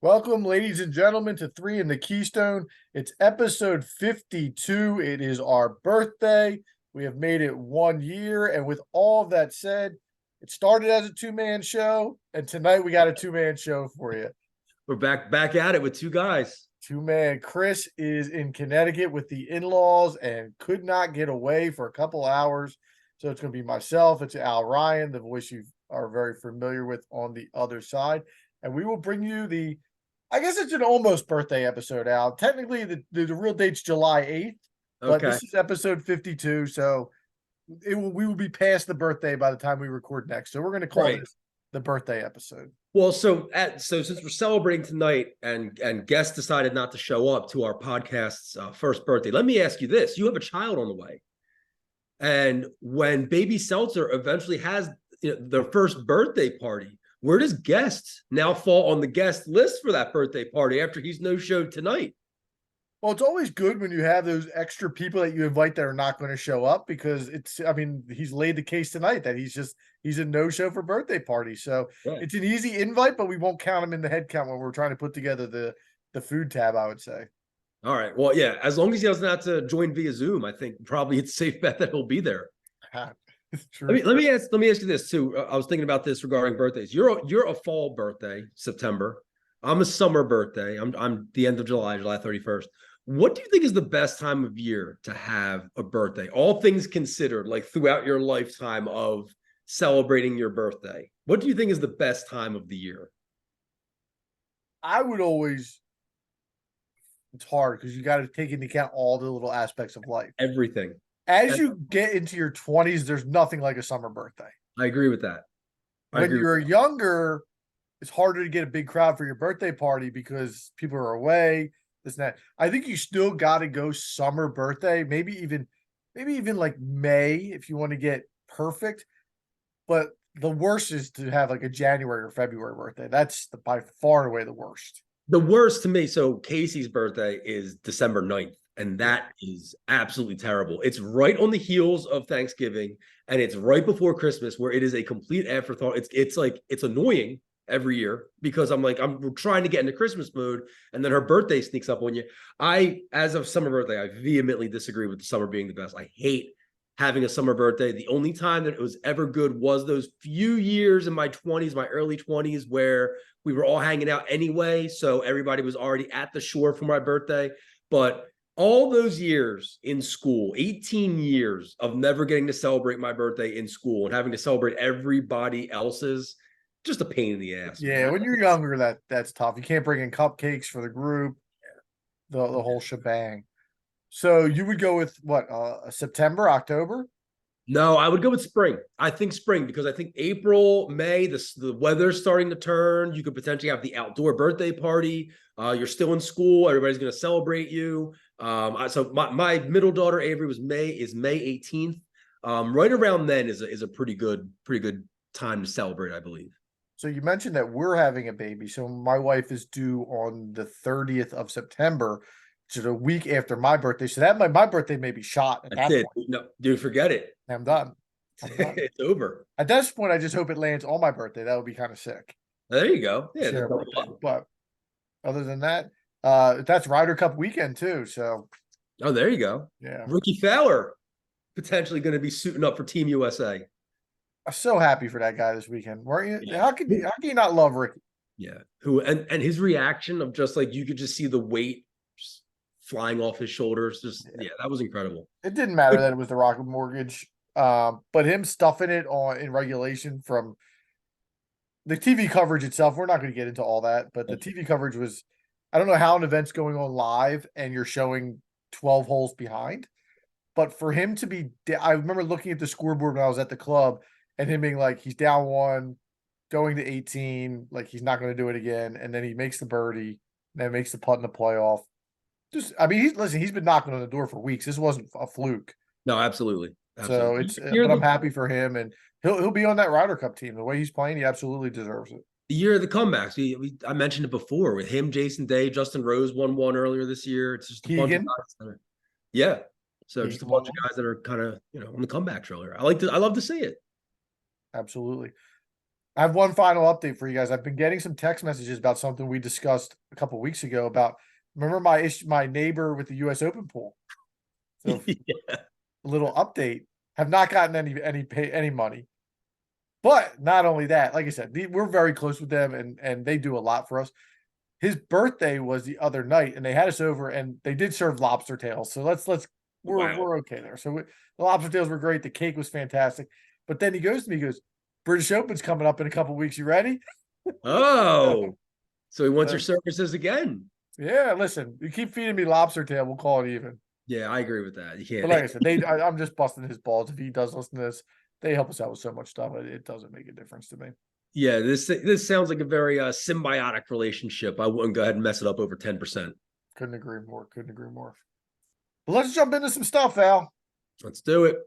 Welcome, ladies and gentlemen, to Three in the Keystone. It's episode 52. It is our birthday. We have made it 1 year. And with all of that said, it started as a two-man show, and tonight we got a two-man show for you. We're back at it with two guys. Two-man. Chris is in Connecticut with the in-laws and could not get away for a couple hours. So it's going to be myself. It's Al Ryan, the voice you are very familiar with on the other side. And we will bring you I guess it's an almost birthday episode, Al. Technically, the real date's July 8th, but Okay. this is episode 52. So we will be past the birthday by the time we record next. So we're going to call this the birthday episode. Well, so since we're celebrating tonight and guests decided not to show up to our podcast's first birthday, let me ask you this. You have a child on the way. And when baby Seltzer eventually has their first birthday party, where does guests now fall on the guest list for that birthday party after he's no-showed tonight? Well, it's always good when you have those extra people that you invite that are not going to show up because he's laid the case tonight that he's a no-show for birthday party. So It's an easy invite, but we won't count him in the head count when we're trying to put together the food tab, I would say. All right. Well, yeah, as long as he doesn't have to join via Zoom, I think probably it's a safe bet that he'll be there. True. Let me ask you this too. I was thinking about this regarding birthdays. You're a fall birthday, September. I'm a summer birthday. I'm the end of July 31st. What do you think is the best time of year to have a birthday? All things considered, like throughout your lifetime of celebrating your birthday. What do you think is the best time of the year? It's hard because you got to take into account all the little aspects of life. Everything. As you get into your 20s, there's nothing like a summer birthday. I agree with that. When you're younger, it's harder to get a big crowd for your birthday party because people are away, this and that. I think you still got to go summer birthday, maybe even like May if you want to get perfect. But the worst is to have like a January or February birthday. That's by far and away the worst. The worst to me. So Casey's birthday is December 9th. And that is absolutely terrible. It's right on the heels of Thanksgiving, and it's right before Christmas, where it is a complete afterthought. It's annoying every year because I'm trying to get into Christmas mode, and then her birthday sneaks up on you. As of summer birthday, I vehemently disagree with the summer being the best. I hate having a summer birthday. The only time that it was ever good was those few years in my 20s, my early 20s, where we were all hanging out anyway. So everybody was already at the shore for my birthday. But all those years in school, 18 years of never getting to celebrate my birthday in school and having to celebrate everybody else's, just a pain in the ass. Yeah, man. When you're younger, that's tough. You can't bring in cupcakes for the group, the whole shebang. So you would go with what, September, October? No, I would go with spring. I think spring because I think April, May, the weather's starting to turn. You could potentially have the outdoor birthday party. You're still in school. Everybody's going to celebrate you. So my middle daughter Avery is May 18th. Right around then is a pretty good time to celebrate, I believe. So you mentioned that we're having a baby. So my wife is due on the 30th of September, which is a week after my birthday. So that my birthday may be shot at that point. No, dude, forget it. I'm done. It's over. At this point, I just hope it lands on my birthday. That would be kind of sick. There you go. Yeah. But other than that, that's Ryder Cup weekend too. So there you go. Yeah. Ricky Fowler potentially going to be suiting up for Team USA. I'm so happy for that guy this weekend, weren't you? Yeah. How can you not love Ricky? Yeah. And his reaction of just like you could just see the weight flying off his shoulders. That was incredible. It didn't matter that it was the Rocket Mortgage. But him stuffing it in regulation from the TV coverage itself, we're not going to get into all that, but the TV coverage was, I don't know how an event's going on live and you're showing 12 holes behind, but for him to be, I remember looking at the scoreboard when I was at the club and him being like, he's down one, going to 18, like he's not going to do it again. And then he makes the birdie, and then makes the putt in the playoff. He's been knocking on the door for weeks. This wasn't a fluke. No, absolutely. So but I'm happy for him, and he'll be on that Ryder Cup team. The way he's playing, he absolutely deserves it. The year of the comebacks. I mentioned it before with him, Jason Day, Justin Rose won one earlier this year. It's just a bunch of guys just a bunch of guys that are kind of on the comeback trail here. I love to see it. Absolutely. I have one final update for you guys. I've been getting some text messages about something we discussed a couple weeks ago about. Remember my neighbor with the U.S. Open pool. So Yeah. a little update. Have not gotten any money. But not only that, like I said, we're very close with them, and they do a lot for us. His birthday was the other night, and they had us over, and they did serve lobster tails. So let's Wow. we're okay there. So the lobster tails were great. The cake was fantastic. But then he goes to me, he goes, British Open's coming up in a couple weeks. You ready? Oh, so he wants your So, services again. yeah, listen, you keep feeding me lobster tail, we'll call it even. Yeah, I agree with that. You But can't. like I said, I'm just busting his balls. If he does listen to this, they help us out with so much stuff. It doesn't make a difference to me. Yeah, this sounds like a very symbiotic relationship. I wouldn't go ahead and mess it up over 10%. Couldn't agree more. Couldn't agree more. But let's jump into some stuff, Al. Let's do it.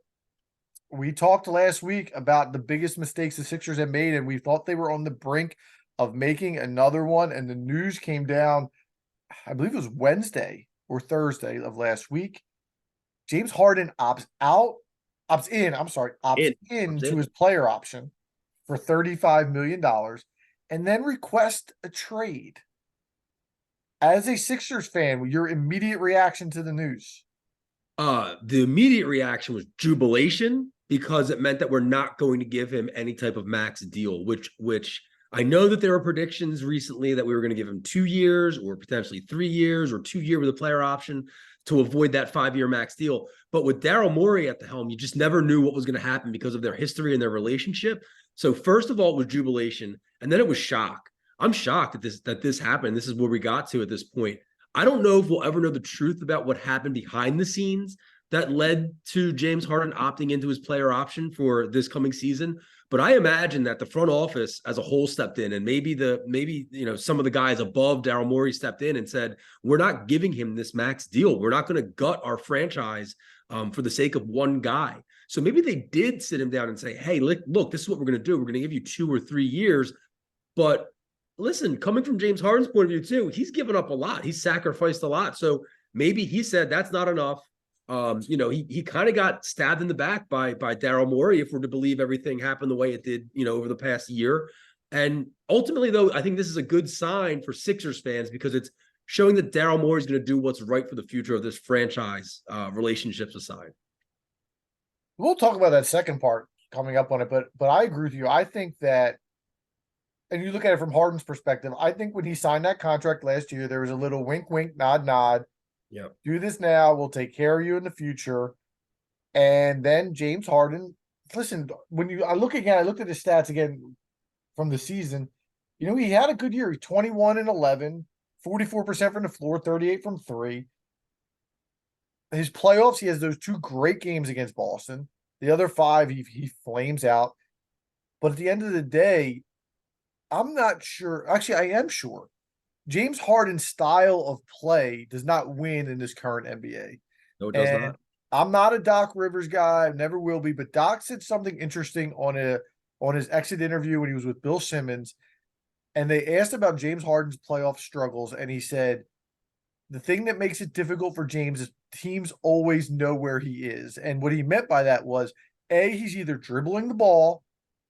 We talked last week about the biggest mistakes the Sixers had made, and we thought they were on the brink of making another one. And the news came down, I believe it was Wednesday or Thursday of last week. James Harden opts in Opts to in. his player option for $35 million and then request a trade. As a Sixers fan, your immediate reaction to the news? The immediate reaction was jubilation because it meant that we're not going to give him any type of max deal, which I know that there were predictions recently that we were going to give him 2 years or potentially 3 years or 2 year with a player option to avoid that 5 year max deal. But with Daryl Morey at the helm, you just never knew what was going to happen because of their history and their relationship. So first of all, it was jubilation, and then it was shock. I'm shocked that this happened. This is where we got to at this point. I don't know if we'll ever know the truth about what happened behind the scenes that led to James Harden opting into his player option for this coming season. But I imagine that the front office as a whole stepped in, and maybe some of the guys above Daryl Morey stepped in and said, "We're not giving him this max deal. We're not going to gut our franchise for the sake of one guy." So maybe they did sit him down and say, "Hey, look, this is what we're going to do. We're going to give you 2 or 3 years, but listen, coming from James Harden's point of view too, he's given up a lot. He's sacrificed a lot. So maybe he said that's not enough. He kind of got stabbed in the back by Daryl Morey, if we're to believe everything happened the way it did, over the past year. And ultimately, though, I think this is a good sign for Sixers fans because it's showing that Daryl Morey is going to do what's right for the future of this franchise, relationships aside. We'll talk about that second part coming up on it, but I agree with you. I think that, and you look at it from Harden's perspective, I think when he signed that contract last year, there was a little wink, wink, nod, nod. Yeah. Do this now. We'll take care of you in the future. And then James Harden, listen, I looked at his stats again from the season. He had a good year. He 21 and 11, 44% from the floor, 38 from three. His playoffs, he has those 2 great games against Boston. The other 5, he flames out. But at the end of the day, I'm not sure. Actually, I am sure. James Harden's style of play does not win in this current NBA. No, it does And not. I'm not a Doc Rivers guy, never will be, but Doc said something interesting on his exit interview when he was with Bill Simmons. And they asked about James Harden's playoff struggles, and he said the thing that makes it difficult for James is teams always know where he is. And what he meant by that was A, he's either dribbling the ball,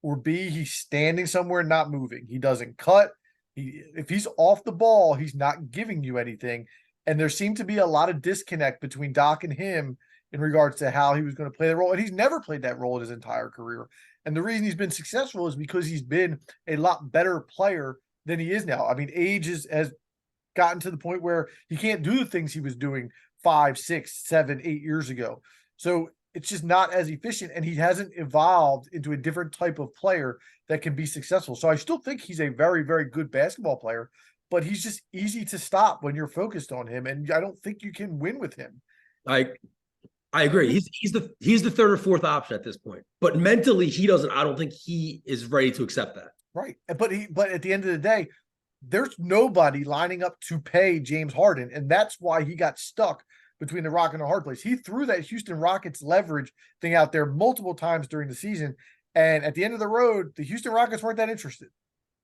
or B, he's standing somewhere not moving. He doesn't cut. If he's off the ball, he's not giving you anything. And there seemed to be a lot of disconnect between Doc and him in regards to how he was going to play the role. And he's never played that role in his entire career. And the reason he's been successful is because he's been a lot better player than he is now. I mean, age has gotten to the point where he can't do the things he was doing 5, 6, 7, 8 years ago. So it's just not as efficient, and he hasn't evolved into a different type of player that can be successful. So I still think he's a very, very good basketball player, but he's just easy to stop when you're focused on him, and I don't think you can win with him. I agree. He's the third or fourth option at this point. But mentally, he doesn't. I don't think he is ready to accept that. Right. But at the end of the day, there's nobody lining up to pay James Harden, and that's why he got stuck between the rock and the hard place. He threw that Houston Rockets leverage thing out there multiple times during the season, and at the end of the road, the Houston Rockets weren't that interested.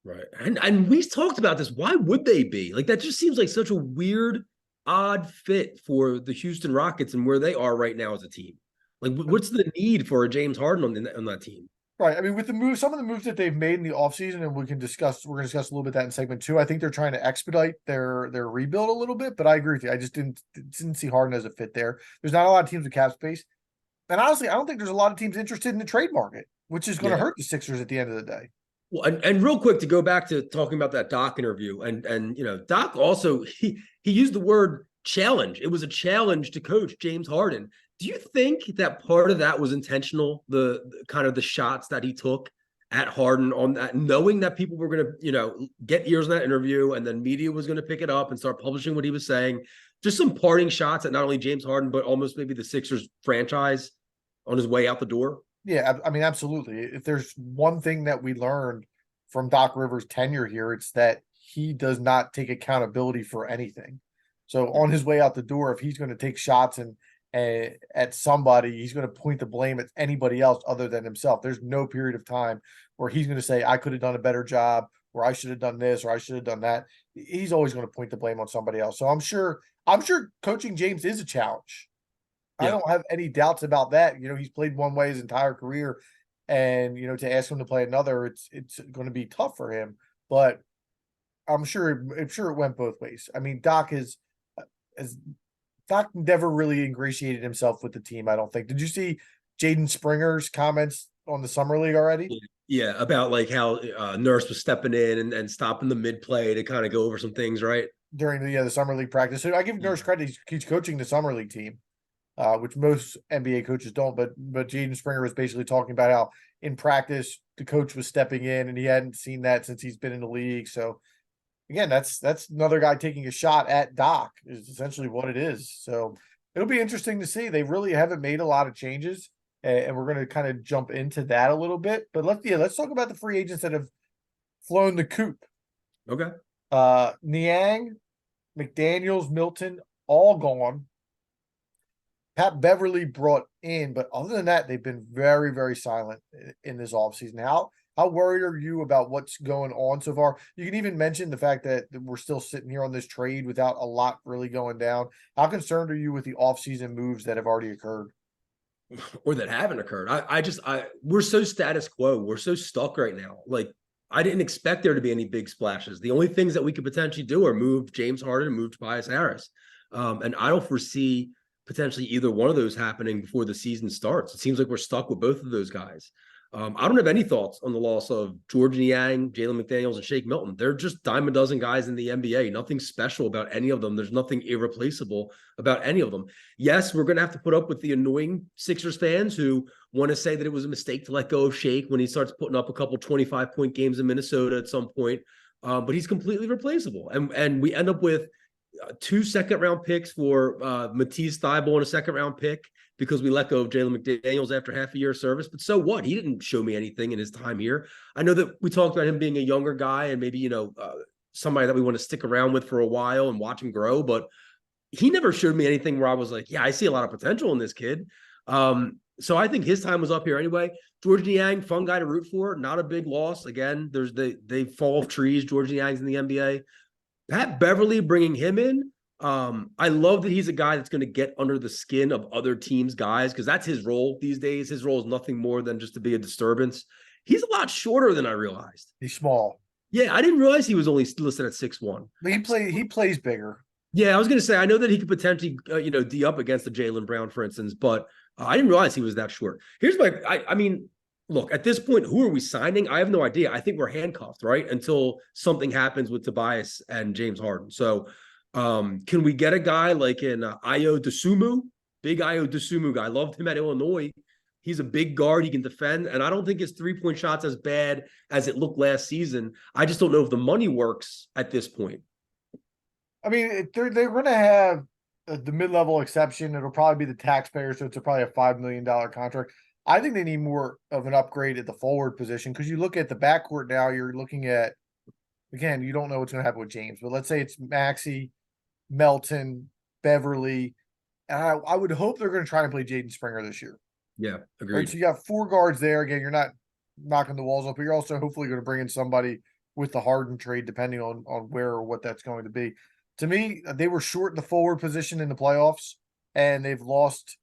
Right. And we talked about this. Why would they be? Like, that just seems like such a weird, odd fit for the Houston Rockets and where they are right now as a team. Like, what's the need for a James Harden on that team? Right. I mean, with the move, some of the moves that they've made in the offseason, and we're going to discuss a little bit that in segment 2. I think they're trying to expedite their rebuild a little bit, but I agree with you. I just didn't see Harden as a fit there. There's not a lot of teams with cap space. And honestly, I don't think there's a lot of teams interested in the trade market, which is going to Yeah. hurt the Sixers at the end of the day. Well, and real quick to go back to talking about that Doc interview, and Doc also he used the word challenge. It was a challenge to coach James Harden. Do you think that part of that was intentional? The kind of the shots that he took at Harden on that, knowing that people were going to get ears on that interview, and then media was going to pick it up and start publishing what he was saying. Just some parting shots at not only James Harden but almost maybe the Sixers franchise on his way out the door. Yeah, I mean, absolutely. If there's one thing that we learned from Doc Rivers' tenure here, it's that he does not take accountability for anything. So on his way out the door, if he's going to take shots and at somebody, he's going to point the blame at anybody else other than himself. There's no period of time where he's going to say, I could have done a better job, or I should have done this, or I should have done that. He's always going to point the blame on somebody else. So I'm sure coaching James is a challenge. I Yeah. don't have any doubts about that. He's played one way his entire career, and to ask him to play another, it's going to be tough for him. But I'm sure it went both ways. I mean, as Doc never really ingratiated himself with the team. I don't think. Did you see Jaden Springer's comments on the summer league already Yeah, about like how Nurse was stepping in and stopping the mid play to kind of go over some things, right? during the summer league practice? So I give Nurse credit; he's coaching the summer league team. Which most NBA coaches don't. But Jaden Springer was basically talking about how in practice the coach was stepping in, and he hadn't seen that since he's been in the league. So again, that's another guy taking a shot at Doc is essentially what it is. So it'll be interesting to see. They really haven't made a lot of changes, and we're going to kind of jump into that a little bit. But let's talk about the free agents that have flown the coop. Okay. Niang, McDaniels, Milton, all gone. Pat Beverly brought in, but other than that, they've been very, very silent in this offseason. How worried are you about what's going on so far? You can even mention the fact that we're still sitting here on this trade without a lot really going down. How concerned are you with the offseason moves that have already occurred? Or that haven't occurred. We're so status quo. We're so stuck right now. Like, I didn't expect there to be any big splashes. The only things that we could potentially do are move James Harden and move Tobias Harris. And I don't foresee potentially either one of those happening before the season starts. It seems like we're stuck with both of those guys. I don't have any thoughts on the loss of George Niang, Jalen McDaniels, and Shake Milton. They're just dime a dozen guys in the NBA. Nothing special about any of them. There's nothing irreplaceable about any of them. Yes, we're going to have to put up with the annoying Sixers fans who want to say that it was a mistake to let go of Shake when he starts putting up a couple 25-point games in Minnesota at some point. But he's completely replaceable. And we end up with 2 second-round picks for Matisse Thybulle and a second-round pick because we let go of Jalen McDaniels after half a year of service. But so what? He didn't show me anything in his time here. I know that we talked about him being a younger guy and maybe, somebody that we want to stick around with for a while and watch him grow. But he never showed me anything where I was like, yeah, I see a lot of potential in this kid. So I think his time was up here anyway. George Niang, fun guy to root for. Not a big loss. Again, they fall off trees. George Niang's in the NBA. Pat Beverly, bringing him in, I love that he's a guy that's going to get under the skin of other teams' guys because that's his role these days. His role is nothing more than just to be a disturbance. He's a lot shorter than I realized. He's small. Yeah, I didn't realize he was only listed at 6'1". But he plays bigger. Yeah, I was going to say, I know that he could potentially, D up against the Jaylen Brown, for instance, but I didn't realize he was that short. Here's I mean, look, at this point, who are we signing? I have no idea. I think we're handcuffed, right? Until something happens with Tobias and James Harden. So can we get a guy like an Ayo Dosunmu? Big Ayo Dosunmu guy. Loved him at Illinois. He's a big guard. He can defend. And I don't think his three-point shot's as bad as it looked last season. I just don't know if the money works at this point. I mean, they're going to have the mid-level exception. It'll probably be the taxpayer, so it's probably a $5 million contract. I think they need more of an upgrade at the forward position because you look at the backcourt now, you're looking at, again, you don't know what's going to happen with James, but let's say it's Maxey, Melton, Beverly. And I would hope they're going to try and play Jaden Springer this year. Yeah, agreed. Right, so you got 4 guards there. Again, you're not knocking the walls up, but you're also hopefully going to bring in somebody with the Harden trade, depending on where or what that's going to be. To me, they were short in the forward position in the playoffs, and they've lost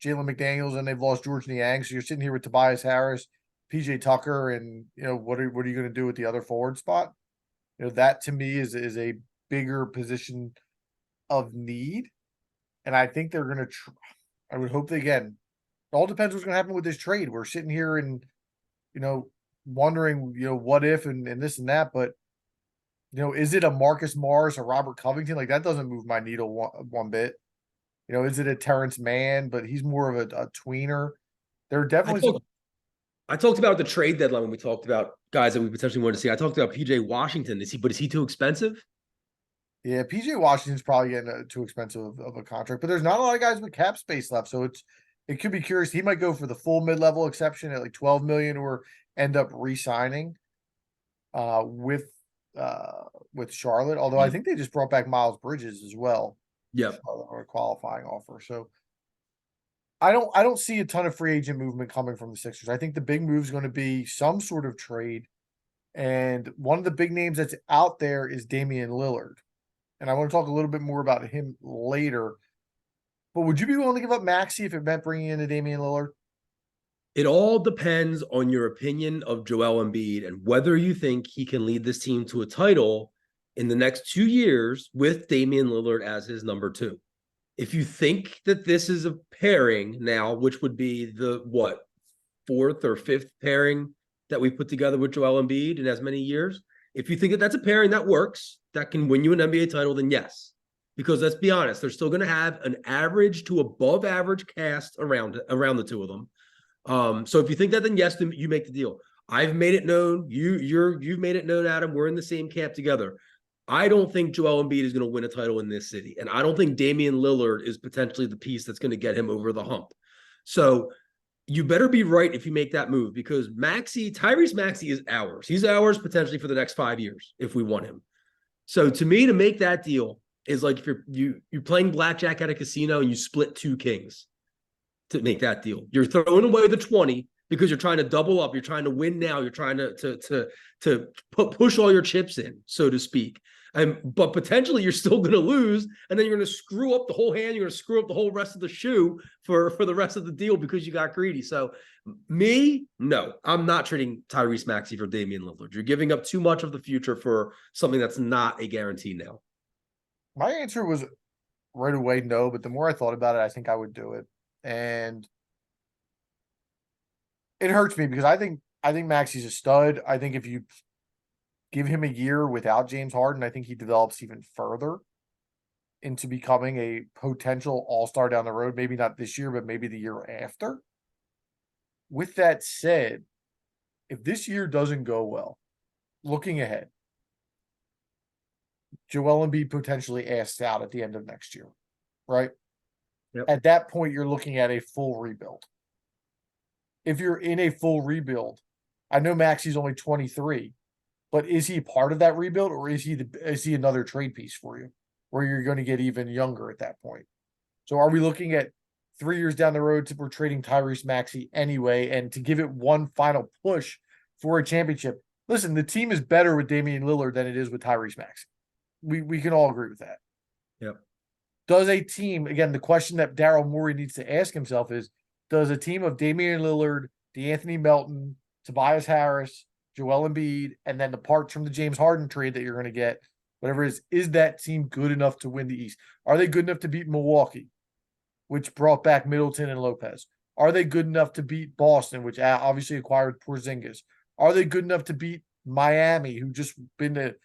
Jalen McDaniels and they've lost George Niang. So you're sitting here with Tobias Harris PJ Tucker and what are you going to do with the other forward spot? That to me is a bigger position of need, and I think they're going to. I would hope they again. It all depends what's going to happen with this trade. We're sitting here and wondering what if and this and that, but is it a Marcus Morris or Robert Covington? Like that doesn't move my needle one bit. Is it a Terrence Mann? But he's more of a tweener. There are definitely some. I talked about the trade deadline when we talked about guys that we potentially want to see. I talked about PJ Washington. Is he too expensive? Yeah, PJ Washington's probably getting too expensive of a contract, but there's not a lot of guys with cap space left, so it could be curious. He might go for the full mid-level exception at like 12 million, or end up re-signing uh, with with Charlotte. Although I think they just brought back Miles Bridges as well. Yep. Or a qualifying offer. So I don't see a ton of free agent movement coming from the Sixers. I think the big move is going to be some sort of trade. And one of the big names that's out there is Damian Lillard. And I want to talk a little bit more about him later. But would you be willing to give up Maxey if it meant bringing in a Damian Lillard? It all depends on your opinion of Joel Embiid and whether you think he can lead this team to a title in the next 2 years with Damian Lillard as his number 2. If you think that this is a pairing now, which would be the fourth or fifth pairing that we put together with Joel Embiid in as many years, if you think that that's a pairing that works, that can win you an NBA title, then yes. Because let's be honest, they're still going to have an average to above average cast around the two of them. So if you think that, then yes, then you make the deal. I've made it known. You've made it known, Adam. We're in the same camp together. I don't think Joel Embiid is going to win a title in this city. And I don't think Damian Lillard is potentially the piece that's going to get him over the hump. So you better be right if you make that move, because Tyrese Maxey is ours. He's ours potentially for the next 5 years if we want him. So to me, to make that deal is like if you're playing blackjack at a casino and you split 2 kings to make that deal. You're throwing away the 20 because you're trying to double up. You're trying to win now. You're trying to push all your chips in, so to speak. But potentially you're still going to lose, and then you're going to screw up the whole hand. You're going to screw up the whole rest of the shoe for the rest of the deal because you got greedy. So no, I'm not trading Tyrese Maxey for Damian Lillard. You're giving up too much of the future for something that's not a guarantee now. My answer was right away no, but the more I thought about it, I think I would do it. And it hurts me because I think Maxey's a stud. I think if you give him a year without James Harden, I think he develops even further into becoming a potential all-star down the road. Maybe not this year, but maybe the year after. With that said, if this year doesn't go well, looking ahead, Joel Embiid potentially asks out at the end of next year, right? Yep. At that point, you're looking at a full rebuild. If you're in a full rebuild, I know Maxey's only 23, but is he part of that rebuild, or is he another trade piece for you, where you're going to get even younger at that point? So are we looking at 3 years down the road we're trading Tyrese Maxey anyway, and to give it one final push for a championship? Listen, the team is better with Damian Lillard than it is with Tyrese Maxey. We can all agree with that. Yep. Does a team, again, the question that Daryl Morey needs to ask himself is, does a team of Damian Lillard, DeAnthony Melton, Tobias Harris, Joel Embiid, and then the parts from the James Harden trade that you're going to get, whatever it is that team good enough to win the East? Are they good enough to beat Milwaukee, which brought back Middleton and Lopez? Are they good enough to beat Boston, which obviously acquired Porzingis? Are they good enough to beat Miami, who just been to,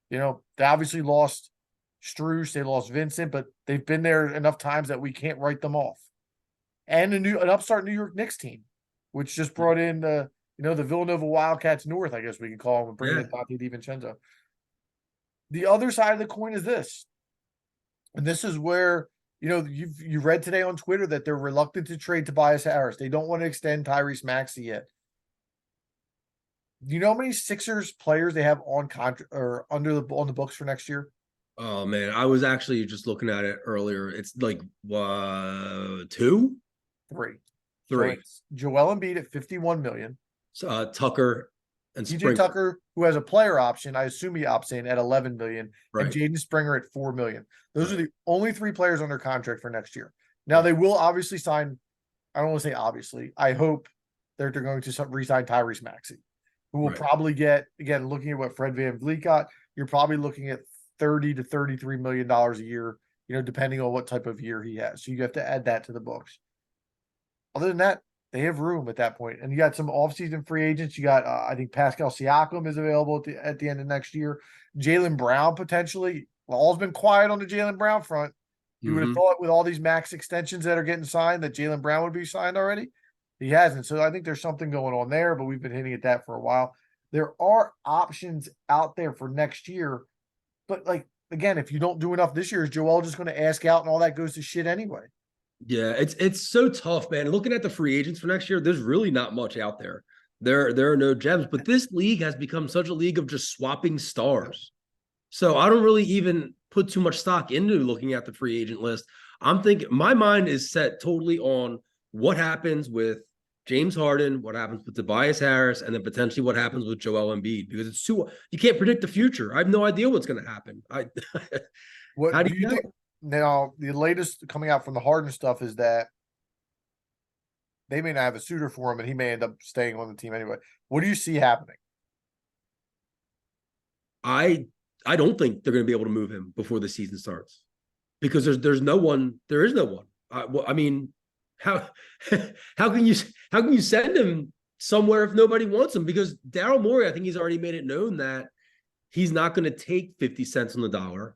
they obviously lost Strus, they lost Vincent, but they've been there enough times that we can't write them off. And an upstart New York Knicks team, which just brought in the Villanova Wildcats North, I guess we can call them, and bring in Dante DiVincenzo. The other side of the coin is this, and this is where you read today on Twitter that they're reluctant to trade Tobias Harris. They don't want to extend Tyrese Maxey yet. Do you know how many Sixers players they have on contract or on the books for next year? Oh man, I was actually just looking at it earlier. It's like 2, 3. So 3. it's Joel Embiid at $51 million. Tucker and PJ Tucker, who has a player option, I assume he opts in at $11 million, right. and Jaden Springer at $4 million. Those are the only 3 players under contract for next year. Now they will obviously sign. I don't want to say obviously. I hope they're going to re-sign Tyrese Maxey, who will Right. probably get, again, looking at what Fred VanVleet got, you're probably looking at $30 to $33 million a year, depending on what type of year he has. So you have to add that to the books. Other than that, they have room at that point. And you got some offseason free agents. You got, I think Pascal Siakam is available at the end of next year. Jaylen Brown potentially. All's been quiet on the Jaylen Brown front. You would have thought with all these max extensions that are getting signed that Jaylen Brown would be signed already. He hasn't. So I think there's something going on there, but we've been hitting at that for a while. There are options out there for next year. But again, if you don't do enough this year, is Joel just going to ask out and all that goes to shit anyway? Yeah, it's so tough, man. Looking at the free agents for next year, there's really not much out there. There are no gems, but this league has become such a league of just swapping stars. So I don't really even put too much stock into looking at the free agent list. I'm thinking my mind is set totally on what happens with James Harden, what happens with Tobias Harris, and then potentially what happens with Joel Embiid, because you can't predict the future. I have no idea what's going to happen. What How do do you you know? think? Now, the latest coming out from the Harden stuff is that they may not have a suitor for him, and he may end up staying on the team anyway. What do you see happening? I I don't think they're going to be able to move him before the season starts because there's no one. There is no one. I mean, how how can you send him somewhere if nobody wants him? Because Daryl Morey, I think he's already made it known that he's not going to take 50 cents on the dollar,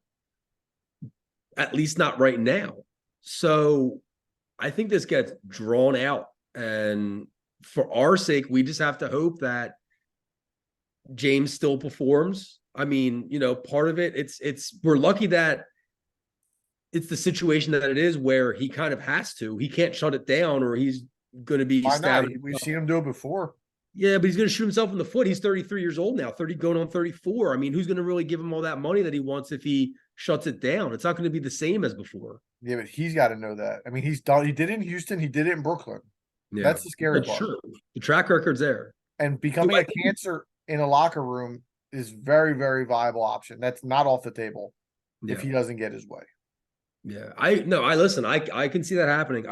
at least not right now. So I think this gets drawn out, and for our sake, we just have to hope that James still performs. I mean, part of it's we're lucky that it's the situation that it is where he kind of has to. He can't shut it down or he's going to be Why not? stabbing. We've seen him do it before. Yeah, but he's going to shoot himself in the foot. He's 33 years old now, 30 going on 34. I mean, who's going to really give him all that money that he wants if he shuts it down? It's not going to be the same as before. Yeah, but he's got to know that. I mean, he's done. He did it in Houston. He did it in Brooklyn. Yeah, That's the scary that's part. true. The track record's there. And Do becoming I a cancer in a locker room is very, very viable option. That's not off the table if Yeah. he doesn't get his way. Yeah. I listen, I can see that happening.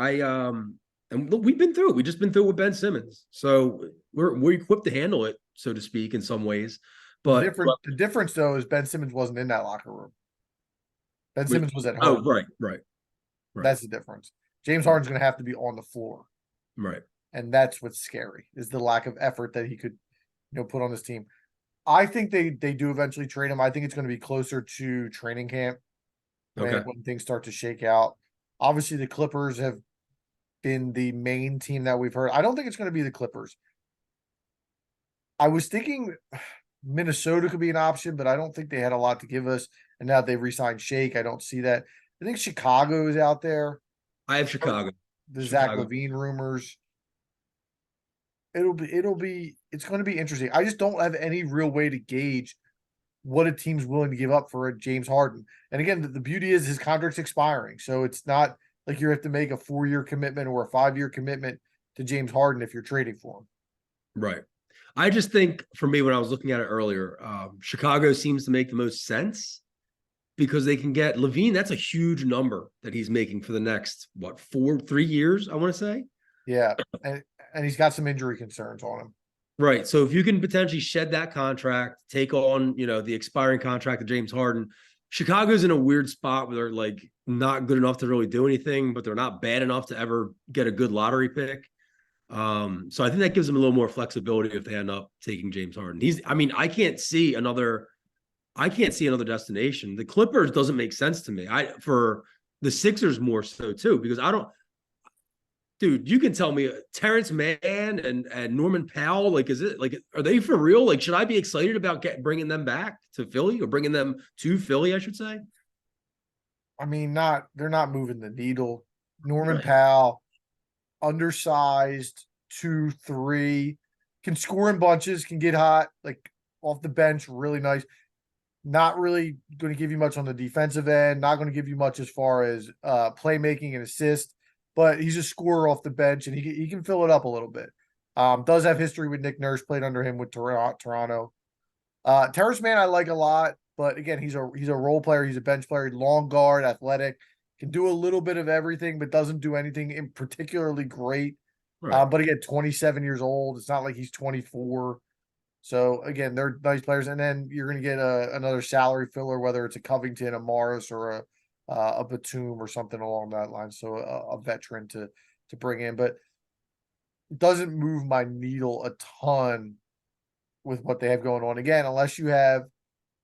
And look, we've been through it. We just been through it with Ben Simmons. So we're equipped to handle it, so to speak, in some ways. But The difference though is Ben Simmons wasn't in that locker room. Ben Simmons was at home. Right. That's the difference. James Harden's going to have to be on the floor. Right. And that's what's scary is the lack of effort that he could, put on his team. I think they do eventually trade him. I think it's going to be closer to training camp when things start to shake out. Obviously, the Clippers have been the main team that we've heard. I don't think it's going to be the Clippers. I was thinking Minnesota could be an option, but I don't think they had a lot to give us. And now they re-signed Shake. I don't see that. I think Chicago is out there. I have Chicago. The Zach LaVine rumors. It's going to be interesting. I just don't have any real way to gauge what a team's willing to give up for a James Harden. And again, the beauty is his contract's expiring. So it's not like you have to make a 4-year commitment or a 5-year commitment to James Harden if you're trading for him. Right. I just think for me, when I was looking at it earlier, Chicago seems to make the most sense because they can get LaVine. That's a huge number that he's making for the next, 3 years, I want to say. Yeah. And he's got some injury concerns on him. Right. So if you can potentially shed that contract, take on, the expiring contract of James Harden, Chicago's in a weird spot where they're not good enough to really do anything, but they're not bad enough to ever get a good lottery pick. So I think that gives them a little more flexibility if they end up taking James Harden. I can't see another destination. The Clippers doesn't make sense to me. For the Sixers more so too, because dude, you can tell me Terrence Mann and Norman Powell, are they for real? Should I be excited about bringing them back to Philly or bringing them to Philly, I should say? I mean, they're not moving the needle. Norman Powell, undersized, 2-3, can score in bunches, can get hot, off the bench, really nice. Not really going to give you much on the defensive end, not going to give you much as far as playmaking and assist. But he's a scorer off the bench, and he can fill it up a little bit. Does have history with Nick Nurse, played under him with Toronto. Terrence Mann I like a lot, but again, he's a role player. He's a bench player, long guard, athletic, can do a little bit of everything, but doesn't do anything in particularly great Right. But again, 27 years old. It's not like he's 24. So again, they're nice players, and then you're going to get another salary filler, whether it's a Covington, a Morris, or a Batum or something along that line. So a veteran to bring in, but it doesn't move my needle a ton with what they have going on. Again, unless you have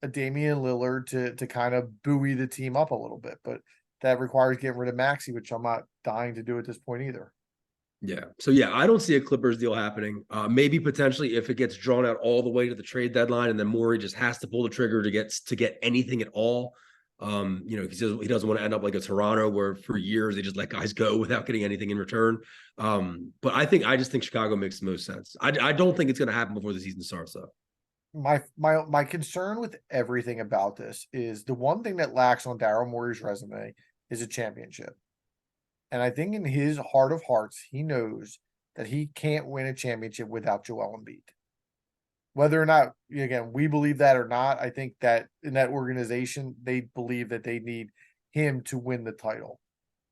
a Damian Lillard to kind of buoy the team up a little bit, but that requires getting rid of Maxey, which I'm not dying to do at this point either. Yeah. So yeah, I don't see a Clippers deal happening. Maybe potentially if it gets drawn out all the way to the trade deadline, and then Morey just has to pull the trigger to get anything at all. He doesn't want to end up like a Toronto where for years they just let guys go without getting anything in return. But I just think Chicago makes the most sense. I don't think it's going to happen before the season starts though. My concern with everything about this is the one thing that lacks on Daryl Morey's resume is a championship. And I think in his heart of hearts, he knows that he can't win a championship without Joel Embiid. Whether or not, again, we believe that or not, I think that in that organization, they believe that they need him to win the title.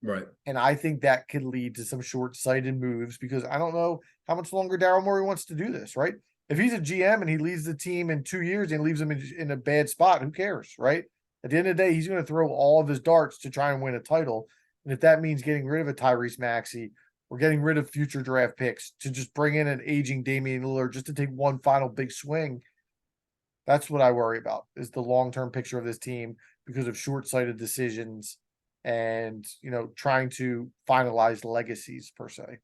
Right. And I think that could lead to some short-sighted moves because I don't know how much longer Daryl Morey wants to do this, right? If he's a GM and he leaves the team in 2 years and leaves them in a bad spot, who cares, right? At the end of the day, he's going to throw all of his darts to try and win a title. And if that means getting rid of a Tyrese Maxey or getting rid of future draft picks to just bring in an aging Damian Lillard just to take one final big swing, that's what I worry about is the long-term picture of this team because of short-sighted decisions and, trying to finalize legacies per se.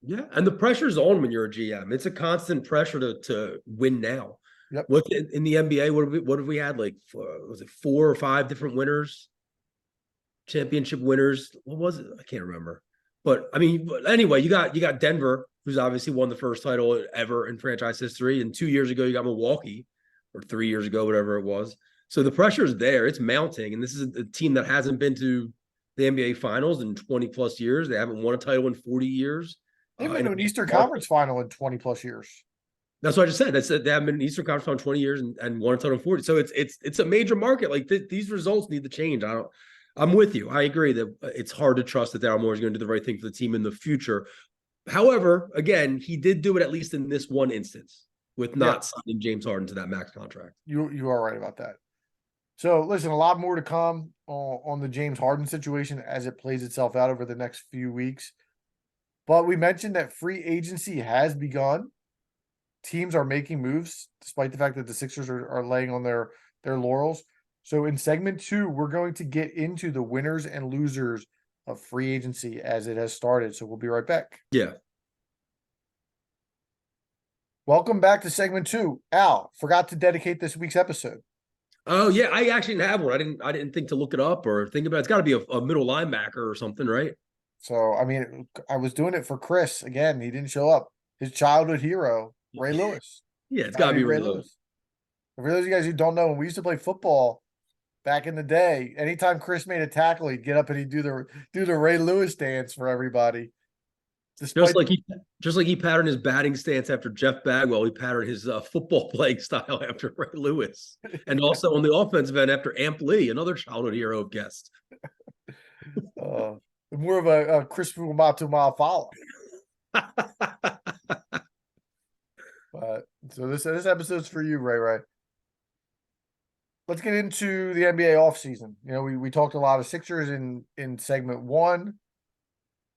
Yeah, and the pressure's on when you're a GM. It's a constant pressure to win now. Yep. What in the NBA? What have we had? Like, was it 4 or 5 different winners, championship winners? What was it? I can't remember. But I mean, anyway, you got Denver, who's obviously won the first title ever in franchise history, and 2 years ago you got Milwaukee, or 3 years ago, whatever it was. So the pressure is there; it's mounting, and this is a team that hasn't been to the NBA Finals in 20 plus years. They haven't won a title in 40 years. They've been to an Eastern Conference final in 20 plus years. That's what I just said. That's they haven't been in Eastern Conference final 20 years and won a title in 40. So it's a major market. Like these results need to change. I'm with you. I agree that it's hard to trust that Daryl Morey is going to do the right thing for the team in the future. However, again, he did do it at least in this one instance with not signing James Harden to that max contract. You are right about that. So listen, a lot more to come on the James Harden situation as it plays itself out over the next few weeks. But we mentioned that free agency has begun. Teams are making moves, despite the fact that the Sixers are laying on their laurels. So in segment 2, we're going to get into the winners and losers of free agency as it has started. So we'll be right back. Yeah. Welcome back to segment 2. Al, forgot to dedicate this week's episode. Oh yeah, I actually didn't have one. I didn't think to look it up or think about it. It's got to be a middle linebacker or something, right? So I mean, I was doing it for Chris again. He didn't show up. His childhood hero, Ray Lewis. Yeah, it's got to be Ray Lewis. For those of you guys who don't know, when we used to play football back in the day, anytime Chris made a tackle, he'd get up and he'd do the Ray Lewis dance for everybody. Just like he patterned his batting stance after Jeff Bagwell, he patterned his football playing style after Ray Lewis, and also on the offensive end after Amp Lee, another childhood hero of guest. More of a Chris Matu follow. But so this episode's for you, Ray. Let's get into the NBA offseason. We talked a lot of Sixers in segment 1.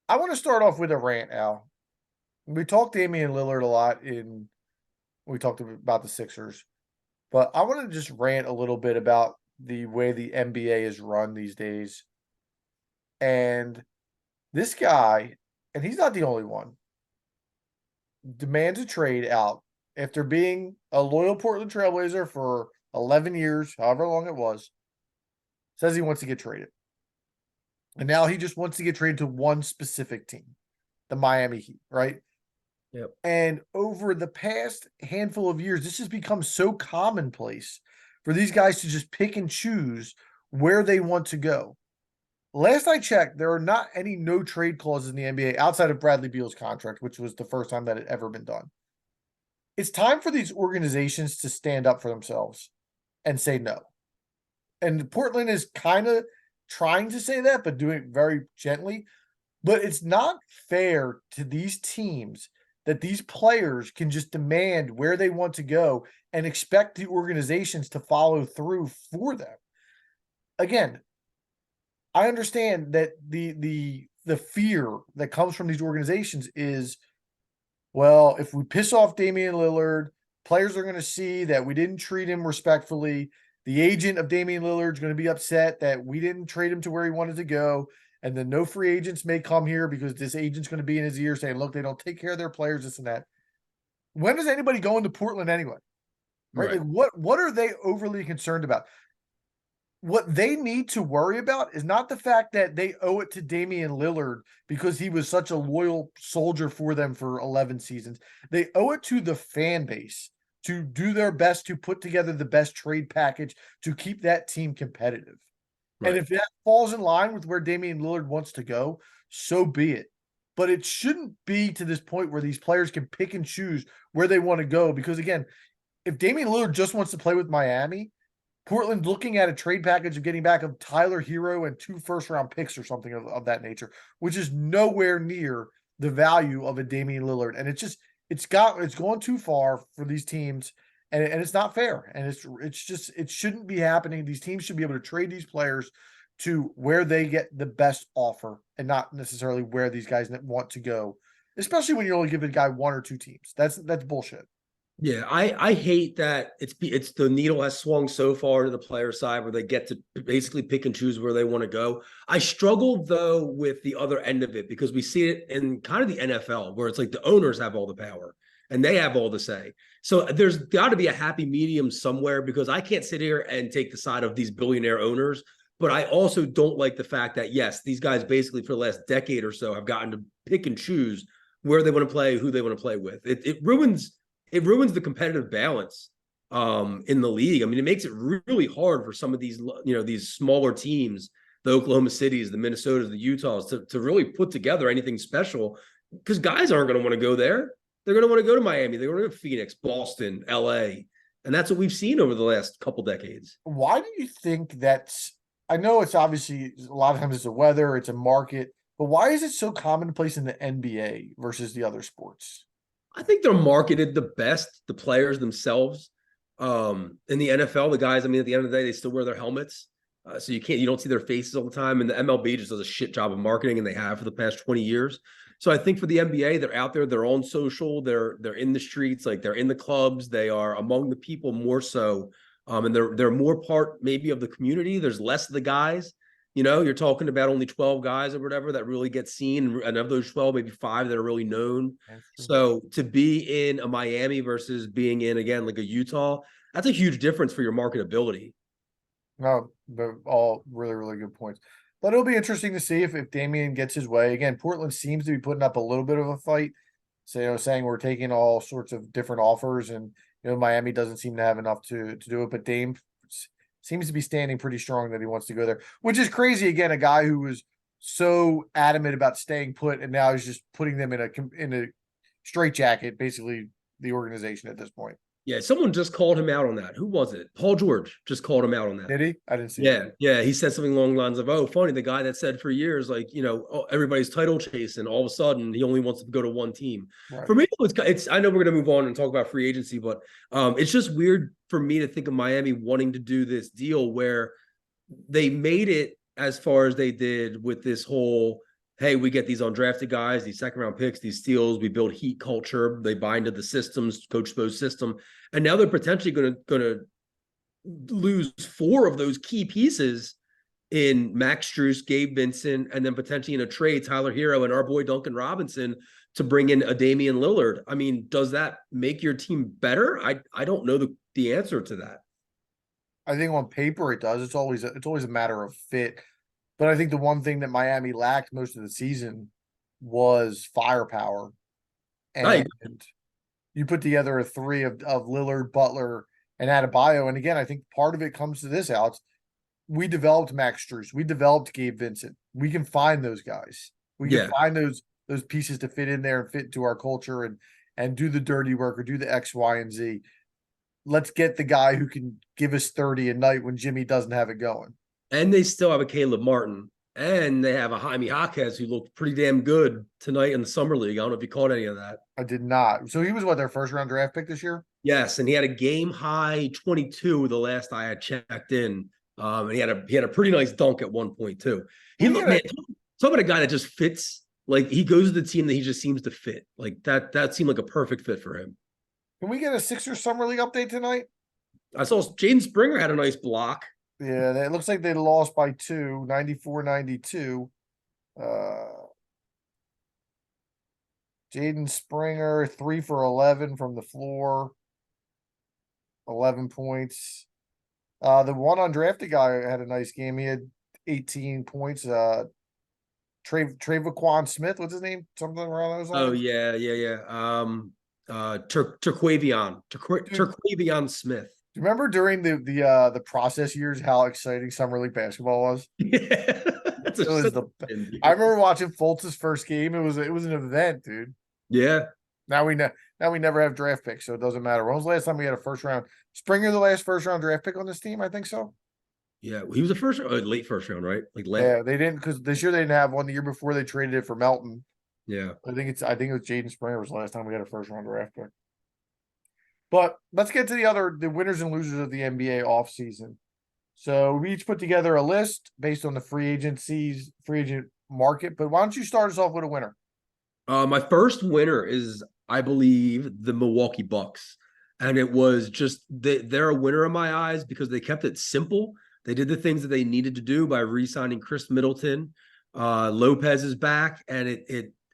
I want to start off with a rant, Al. We talked Damian Lillard a lot we talked about the Sixers, but I want to just rant a little bit about the way the NBA is run these days. And this guy, and he's not the only one, demands a trade out after being a loyal Portland Trailblazer for 11 years, however long it was, says he wants to get traded. And now he just wants to get traded to one specific team, the Miami Heat, right? Yep. And over the past handful of years, this has become so commonplace for these guys to just pick and choose where they want to go. Last I checked, there are not any no trade clauses in the NBA outside of Bradley Beal's contract, which was the first time that it had ever been done. It's time for these organizations to stand up for themselves and say no. And Portland is kind of trying to say that, but doing it very gently. But it's not fair to these teams that these players can just demand where they want to go and expect the organizations to follow through for them. Again, I understand that the fear that comes from these organizations is, well, if we piss off Damian Lillard, players are going to see that we didn't treat him respectfully. The agent of Damian Lillard is going to be upset that we didn't trade him to where he wanted to go. And then no free agents may come here because this agent's going to be in his ear saying, look, they don't take care of their players, this and that. When does anybody go into Portland anyway? Right? Right. Like what are they overly concerned about? What they need to worry about is not the fact that they owe it to Damian Lillard because he was such a loyal soldier for them for 11 seasons. They owe it to the fan base to do their best to put together the best trade package to keep that team competitive. And Right. if that falls in line with where Damian Lillard wants to go, so be it. But it shouldn't be to this point where these players can pick and choose where they want to go. Because again, if Damian Lillard just wants to play with Miami, Portland looking at a trade package of getting back of Tyler Hero and 2 first-round picks or something of that nature, which is nowhere near the value of a Damian Lillard. And it's gone too far for these teams, and it's not fair. And it's just it shouldn't be happening. These teams should be able to trade these players to where they get the best offer and not necessarily where these guys want to go, especially when you're only giving a guy 1 or 2 teams. That's bullshit. Yeah, I hate that it's the needle has swung so far to the player side where they get to basically pick and choose where they want to go. I struggle though with the other end of it because we see it in kind of the NFL where it's like the owners have all the power and they have all the say. So there's got to be a happy medium somewhere because I can't sit here and take the side of these billionaire owners, but I also don't like the fact that yes, these guys basically for the last decade or so have gotten to pick and choose where they want to play, who they want to play with. It ruins the competitive balance in the league. I mean, it makes it really hard for some of these, these smaller teams, the Oklahoma Cities, the Minnesotas, the Utahs, to really put together anything special because guys aren't going to want to go there. They're going to want to go to Miami. They're going to go to Phoenix, Boston, LA. And that's what we've seen over the last couple decades. Why do you think that's I know it's obviously a lot of times it's the weather, it's a market, but why is it so commonplace in the NBA versus the other sports? I think they're marketed the best, the players themselves. In the NFL, the guys, I mean, at the end of the day, they still wear their helmets. So you don't see their faces all the time. And the MLB just does a shit job of marketing, and they have for the past 20 years. So I think for the NBA, they're out there, they're on social, they're in the streets, like they're in the clubs, they are among the people more so. And they're more part maybe of the community. There's less of the guys. You're talking about only 12 guys or whatever that really get seen. And of those 12, maybe 5 that are really known. So to be in a Miami versus being in, again, like a Utah, that's a huge difference for your marketability. No, they're all really, really good points. But it'll be interesting to see if Damian gets his way. Again, Portland seems to be putting up a little bit of a fight. So, saying we're taking all sorts of different offers, and Miami doesn't seem to have enough to do it. But Dame seems to be standing pretty strong that he wants to go there, which is crazy. Again, a guy who was so adamant about staying put, and now he's just putting them in a straitjacket, basically the organization at this point. Yeah, someone just called him out on that. Who was it? Paul George just called him out on that. Did he? I didn't see Yeah, it. yeah. He said something along the lines of, "Oh, funny, the guy that said for years, like, oh, everybody's title chasing. All of a sudden, he only wants to go to one team." Right. For me, it's. I know we're going to move on and talk about free agency, but it's just weird for me to think of Miami wanting to do this deal where they made it as far as they did with this whole, hey, we get these undrafted guys, these second round picks, these steals, we build heat culture, they buy into the systems, Coach Spo's system, and now they're potentially going to lose 4 of those key pieces in Max Strus, Gabe Vincent, and then potentially in a trade, Tyler Hero and our boy Duncan Robinson to bring in a Damian Lillard. I mean, does that make your team better? I don't know the answer to that. I think on paper it does. It's always a matter of fit. But I think the one thing that Miami lacked most of the season was firepower. I And you put together a 3 of Lillard, Butler, and Adebayo. And again, I think part of it comes to this, Alex. We developed Max Strus. We developed Gabe Vincent. We can find those guys. We can Yeah. find those pieces to fit in there and fit into our culture and do the dirty work or do the X, Y, and Z. Let's get the guy who can give us 30 a night when Jimmy doesn't have it going. And they still have a Caleb Martin And they have a Jaime Jaquez who looked pretty damn good tonight in the summer league. I don't know if you caught any of that. I did not. So he was what, their first round draft pick this year? Yes, and he had a game high 22 the last I had checked in. And he had a pretty nice dunk at one point too. He Can we looked, get man, talk about a guy that just fits. Like he goes to the team that he just seems to fit. Like that seemed like a perfect fit for him. can we get a Sixers summer league update tonight? I saw Jaden Springer had a nice block. Yeah, it looks like they lost by 2, 94-92. Uh Jaden Springer, 3 for 11 from the floor, 11 points. The one undrafted guy had a nice game. He had 18 points. Trevaquan Smith, what's his name? Something around those Oh lines. yeah. Turquavion Smith. Do you remember during the process years how exciting summer league basketball was? Yeah, that's It was the. I remember watching Fultz's first game. It was an event, dude. Yeah. Now we never have draft picks, so it doesn't matter. When was the last time we had a first round? Springer, the last first round draft pick on this team, I think so. Yeah, he was a late first round, right? Like late. Yeah, they didn't because this year they didn't have one. The year before they traded it for Melton. Yeah. I think it was Jaden Springer was the last time we had a first round draft pick. But let's get to the winners and losers of the NBA offseason. So we each put together a list based on the free agent market. But why don't you start us off with a winner? My first winner is, I believe, the Milwaukee Bucks. And it was just they're a winner in my eyes because they kept it simple. They did the things that they needed to do by re-signing Chris Middleton. Lopez is back, and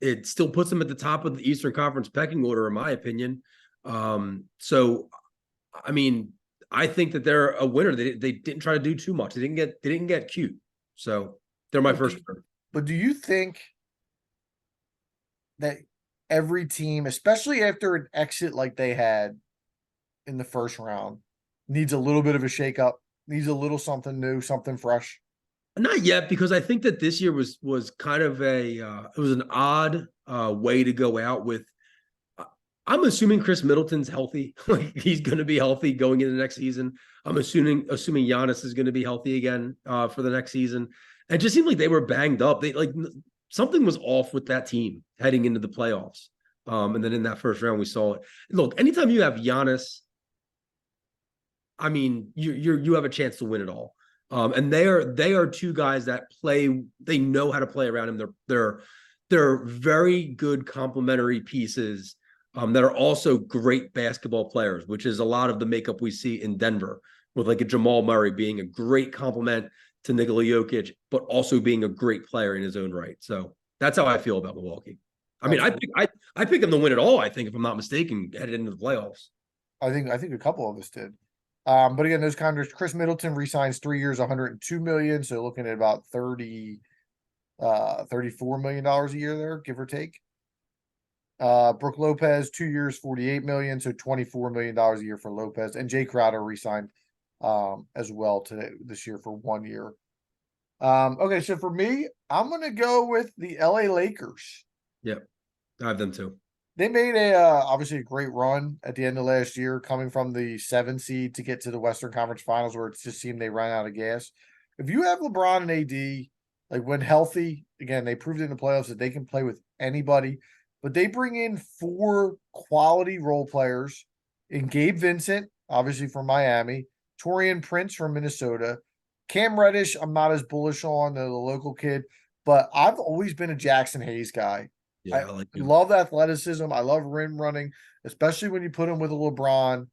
it still puts them at the top of the Eastern Conference pecking order, in my opinion. So I mean, I think that they're a winner. They didn't try to do too much. They didn't get cute. So they're my first winner. But do you think that every team, especially after an exit like they had in the first round, needs a little bit of a shakeup, needs a little something new, something fresh? Not yet, because I think that this year was kind of it was an odd way to go out with. I'm assuming Chris Middleton's healthy. Like he's going to be healthy going into the next season. I'm assuming Giannis is going to be healthy again for the next season. It just seemed like they were banged up. They like something was off with that team heading into the playoffs. And then in that first round, we saw it. Look, anytime you have Giannis, I mean, you have a chance to win it all. And they are two guys that play. They know how to play around him. They're very good complementary pieces that are also great basketball players, which is a lot of the makeup we see in Denver, with like a Jamal Murray being a great complement to Nikola Jokic, but also being a great player in his own right. So that's how I feel about Milwaukee. I mean, I pick them to win it all. I think, if I'm not mistaken, headed into the playoffs. I think a couple of us did. But again, those contracts, Chris Middleton resigns 3 years, 102 million. So looking at about 34 million dollars a year there, give or take. Brooke Lopez, 2 years, 48 million, so $24 million a year for Lopez. And Jay Crowder resigned as well today this year for 1 year. Okay, so for me, I'm gonna go with the LA Lakers. Yep. I have them too. They made obviously a great run at the end of last year, coming from the 7 seed to get to the Western Conference Finals, where it just seemed they ran out of gas. If you have LeBron and AD, like when healthy, again, they proved in the playoffs that they can play with anybody. But they bring in 4 quality role players in Gabe Vincent, obviously from Miami, Torian Prince from Minnesota, Cam Reddish. I'm not as bullish on the local kid, but I've always been a Jackson Hayes guy. Yeah, I I like him. love athleticism. I love rim running, especially when you put him with a LeBron.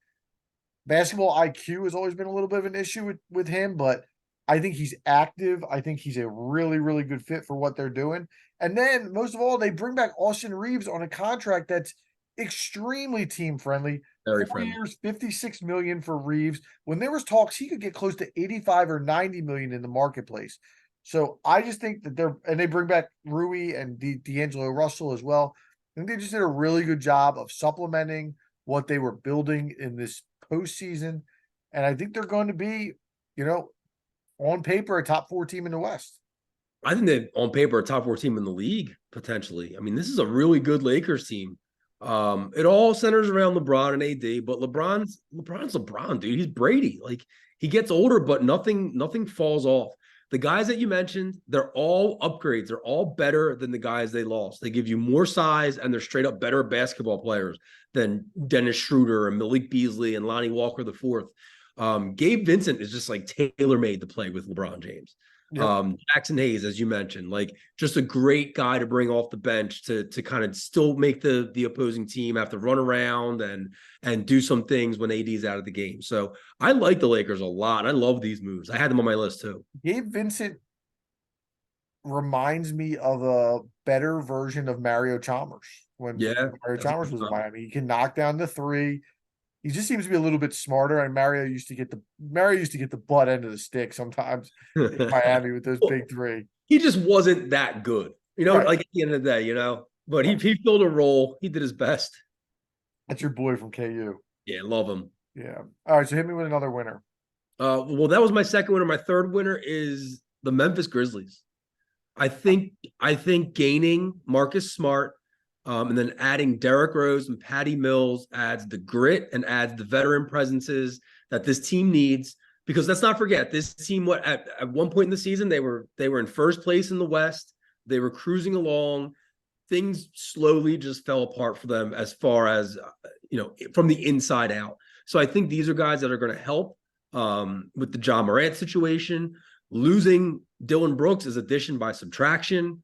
Basketball IQ has always been a little bit of an issue with him, but I think he's active. I think he's a really, really good fit for what they're doing. And then most of all, they bring back Austin Reeves on a contract that's extremely team friendly. Very 4 friendly. years, 56 million for Reeves. When there was talks, he could get close to 85 or 90 million in the marketplace. So I just think that they bring back Rui and D'Angelo Russell as well. I think they just did a really good job of supplementing what they were building in this postseason. And I think they're going to be, on paper, a top 4 team in the West. I think that on paper, a top 4 team in the league, potentially. I mean, this is a really good Lakers team. It all centers around LeBron and AD, but LeBron's LeBron, dude. He's Brady. Like he gets older, but nothing falls off. The guys that you mentioned, they're all upgrades. They're all better than the guys they lost. They give you more size, and they're straight up better basketball players than Dennis Schroeder and Malik Beasley and Lonnie Walker the fourth. Gabe Vincent is just like tailor-made to play with LeBron James. Yep. Jackson Hayes, as you mentioned, like just a great guy to bring off the bench to kind of still make the opposing team have to run around and do some things when AD's out of the game. So I like the Lakers a lot. I love these moves. I had them on my list too. Gabe Vincent reminds me of a better version of Mario Chalmers when Yeah, Mario that's a Chalmers good was in one. Miami. He can knock down the three. He just seems to be a little bit smarter. And Mario used to get the butt end of the stick sometimes in Miami with those big three. He just wasn't that good, Right. like at the end of the day. But he filled a role. He did his best. That's your boy from KU. Yeah, love him. Yeah. All right. So hit me with another winner. Well, that was my second winner. My third winner is the Memphis Grizzlies. I think gaining Marcus Smart, and then adding Derrick Rose and Patty Mills adds the grit and adds the veteran presences that this team needs. Because let's not forget, this team at one point in the season they were in first place in the West. They were cruising along. Things slowly just fell apart for them as far as from the inside out. So I think these are guys that are going to help with the John Morant situation. Losing Dylan Brooks is addition by subtraction.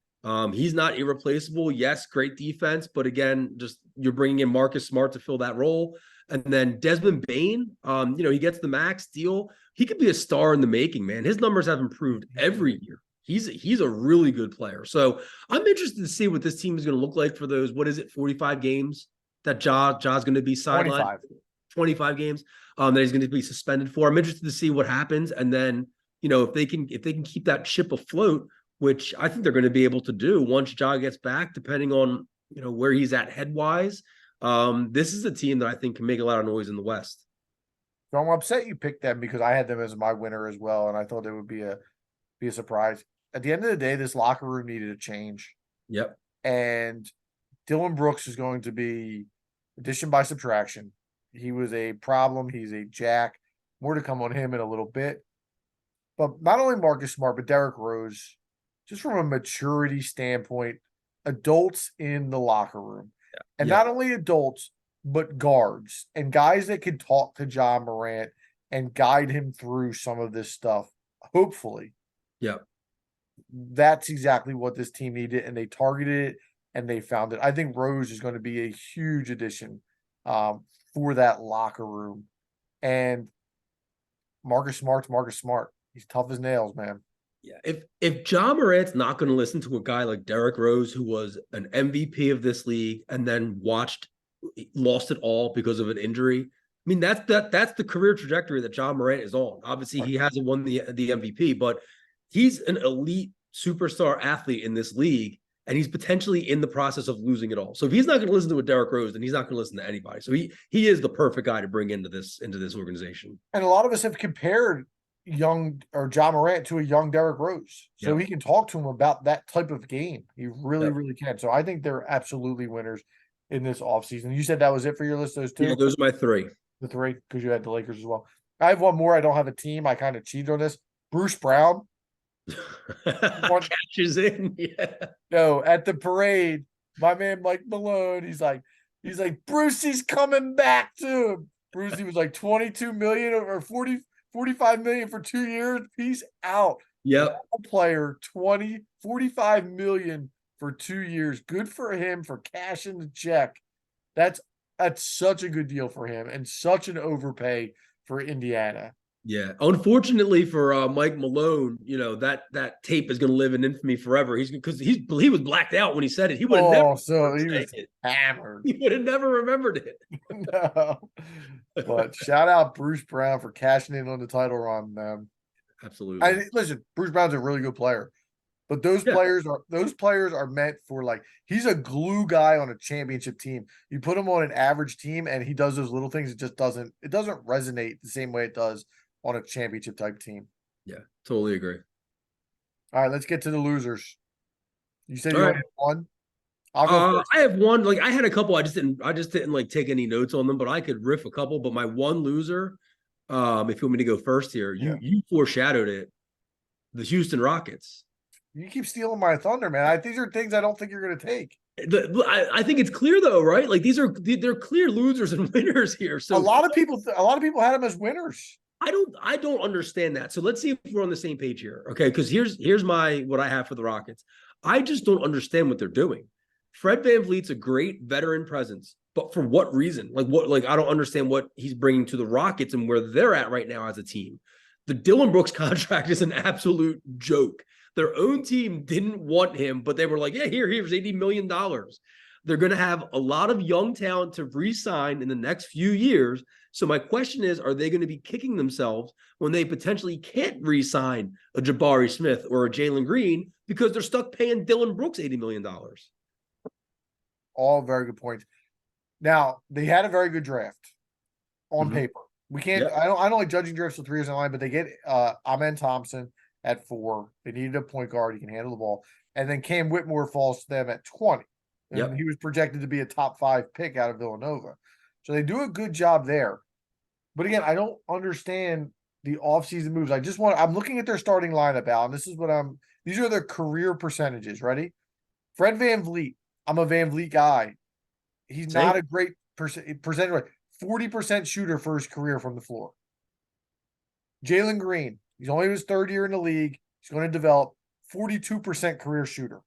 He's not irreplaceable. Yes, great defense, but again, just you're bringing in Marcus Smart to fill that role. And then Desmond Bane, he gets the max deal. He could be a star in the making, man. His numbers have improved every year. He's a really good player. So I'm interested to see what this team is going to look like for those, 45 games that Ja's going to be sidelined? 25. 25 games that he's going to be suspended for. I'm interested to see what happens. And then, if they can keep that ship afloat, which I think they're going to be able to do once Ja gets back, depending on, where he's at head-wise. This is a team that I think can make a lot of noise in the West. So I'm upset you picked them because I had them as my winner as well, and I thought it would be a surprise. At the end of the day, this locker room needed a change. Yep. And Dylan Brooks is going to be addition by subtraction. He was a problem. He's a jack. More to come on him in a little bit. But not only Marcus Smart, but Derrick Rose, just from a maturity standpoint, adults in the locker room. Yeah. And not only adults, but guards and guys that can talk to John Morant and guide him through some of this stuff, hopefully. Yeah. That's exactly what this team needed, and they targeted it and they found it. I think Rose is going to be a huge addition for that locker room. And Marcus Smart's Marcus Smart. He's tough as nails, man. Yeah. If John Morant's not going to listen to a guy like Derrick Rose, who was an MVP of this league and then lost it all because of an injury. I mean, that's the career trajectory that John Morant is on. Obviously, he hasn't won the MVP, but he's an elite superstar athlete in this league, and he's potentially in the process of losing it all. So if he's not going to listen to a Derrick Rose, then he's not going to listen to anybody. So he is the perfect guy to bring into this organization. And a lot of us have compared John Morant to a young Derrick Rose. So he can talk to him about that type of game. He really, really can. So I think they're absolutely winners in this offseason. You said that was it for your list, those two? Yeah, those are my three. The three, because you had the Lakers as well. I have one more. I don't have a team. I kind of cheated on this. Bruce Brown. Catches in. Yeah. No, at the parade, my man Mike Malone, he's like, Brucey's coming back to him. Brucey was like 22 million or 45 million for 2 years. Peace out. Yep. Player 45 million for 2 years. Good for him for cashing the check. That's such a good deal for him and such an overpay for Indiana. Yeah. Unfortunately for Mike Malone, that tape is going to live in infamy forever. Because he was blacked out when he said it. He would have never. So he was hammered. He would have never remembered it. No. But shout out Bruce Brown for cashing in on the title run, man. Absolutely. Listen, Bruce Brown's a really good player. But those players are meant for, like, he's a glue guy on a championship team. You put him on an average team and he does those little things, it doesn't resonate the same way it does on a championship type team. Yeah, totally agree. All right, let's get to the losers. You said you only have one? I'll go first. I have one. Like, I had a couple. I just didn't like take any notes on them, but I could riff a couple. But my one loser, if you want me to go first here, you foreshadowed it. The Houston Rockets. You keep stealing my thunder, man. These are things I don't think you're going to take. I think it's clear though, right? Like they're clear losers and winners here. So a lot of people had them as winners. I don't understand that. So let's see if we're on the same page here. Okay. Because here's what I have for the Rockets. I just don't understand what they're doing. Fred VanVleet's a great veteran presence, but for what reason? Like I don't understand what he's bringing to the Rockets and where they're at right now as a team. The Dylan Brooks contract is an absolute joke. Their own team didn't want him, but they were like, yeah, here's $80 million. They're going to have a lot of young talent to re-sign in the next few years. So my question is, are they going to be kicking themselves when they potentially can't re-sign a Jabari Smith or a Jalen Green because they're stuck paying Dylan Brooks $80 million? All very good points. Now, they had a very good draft on paper. We can't, Yep. I don't like judging drafts with 3 years in line, but they get Amen Thompson at 4. They needed a point guard. He can handle the ball. And then Cam Whitmore falls to them at 20. And Yep. he was projected to be a top 5 pick out of Villanova. So they do a good job there. But again, I don't understand the offseason moves. I'm looking at their starting lineup, Al, and these are their career percentages. Ready? Fred VanVleet. I'm a VanVleet guy. He's not a great percentage. 40% shooter for his career from the floor. Jalen Green. He's only his 3rd year in the league. He's going to develop 42% career shooter.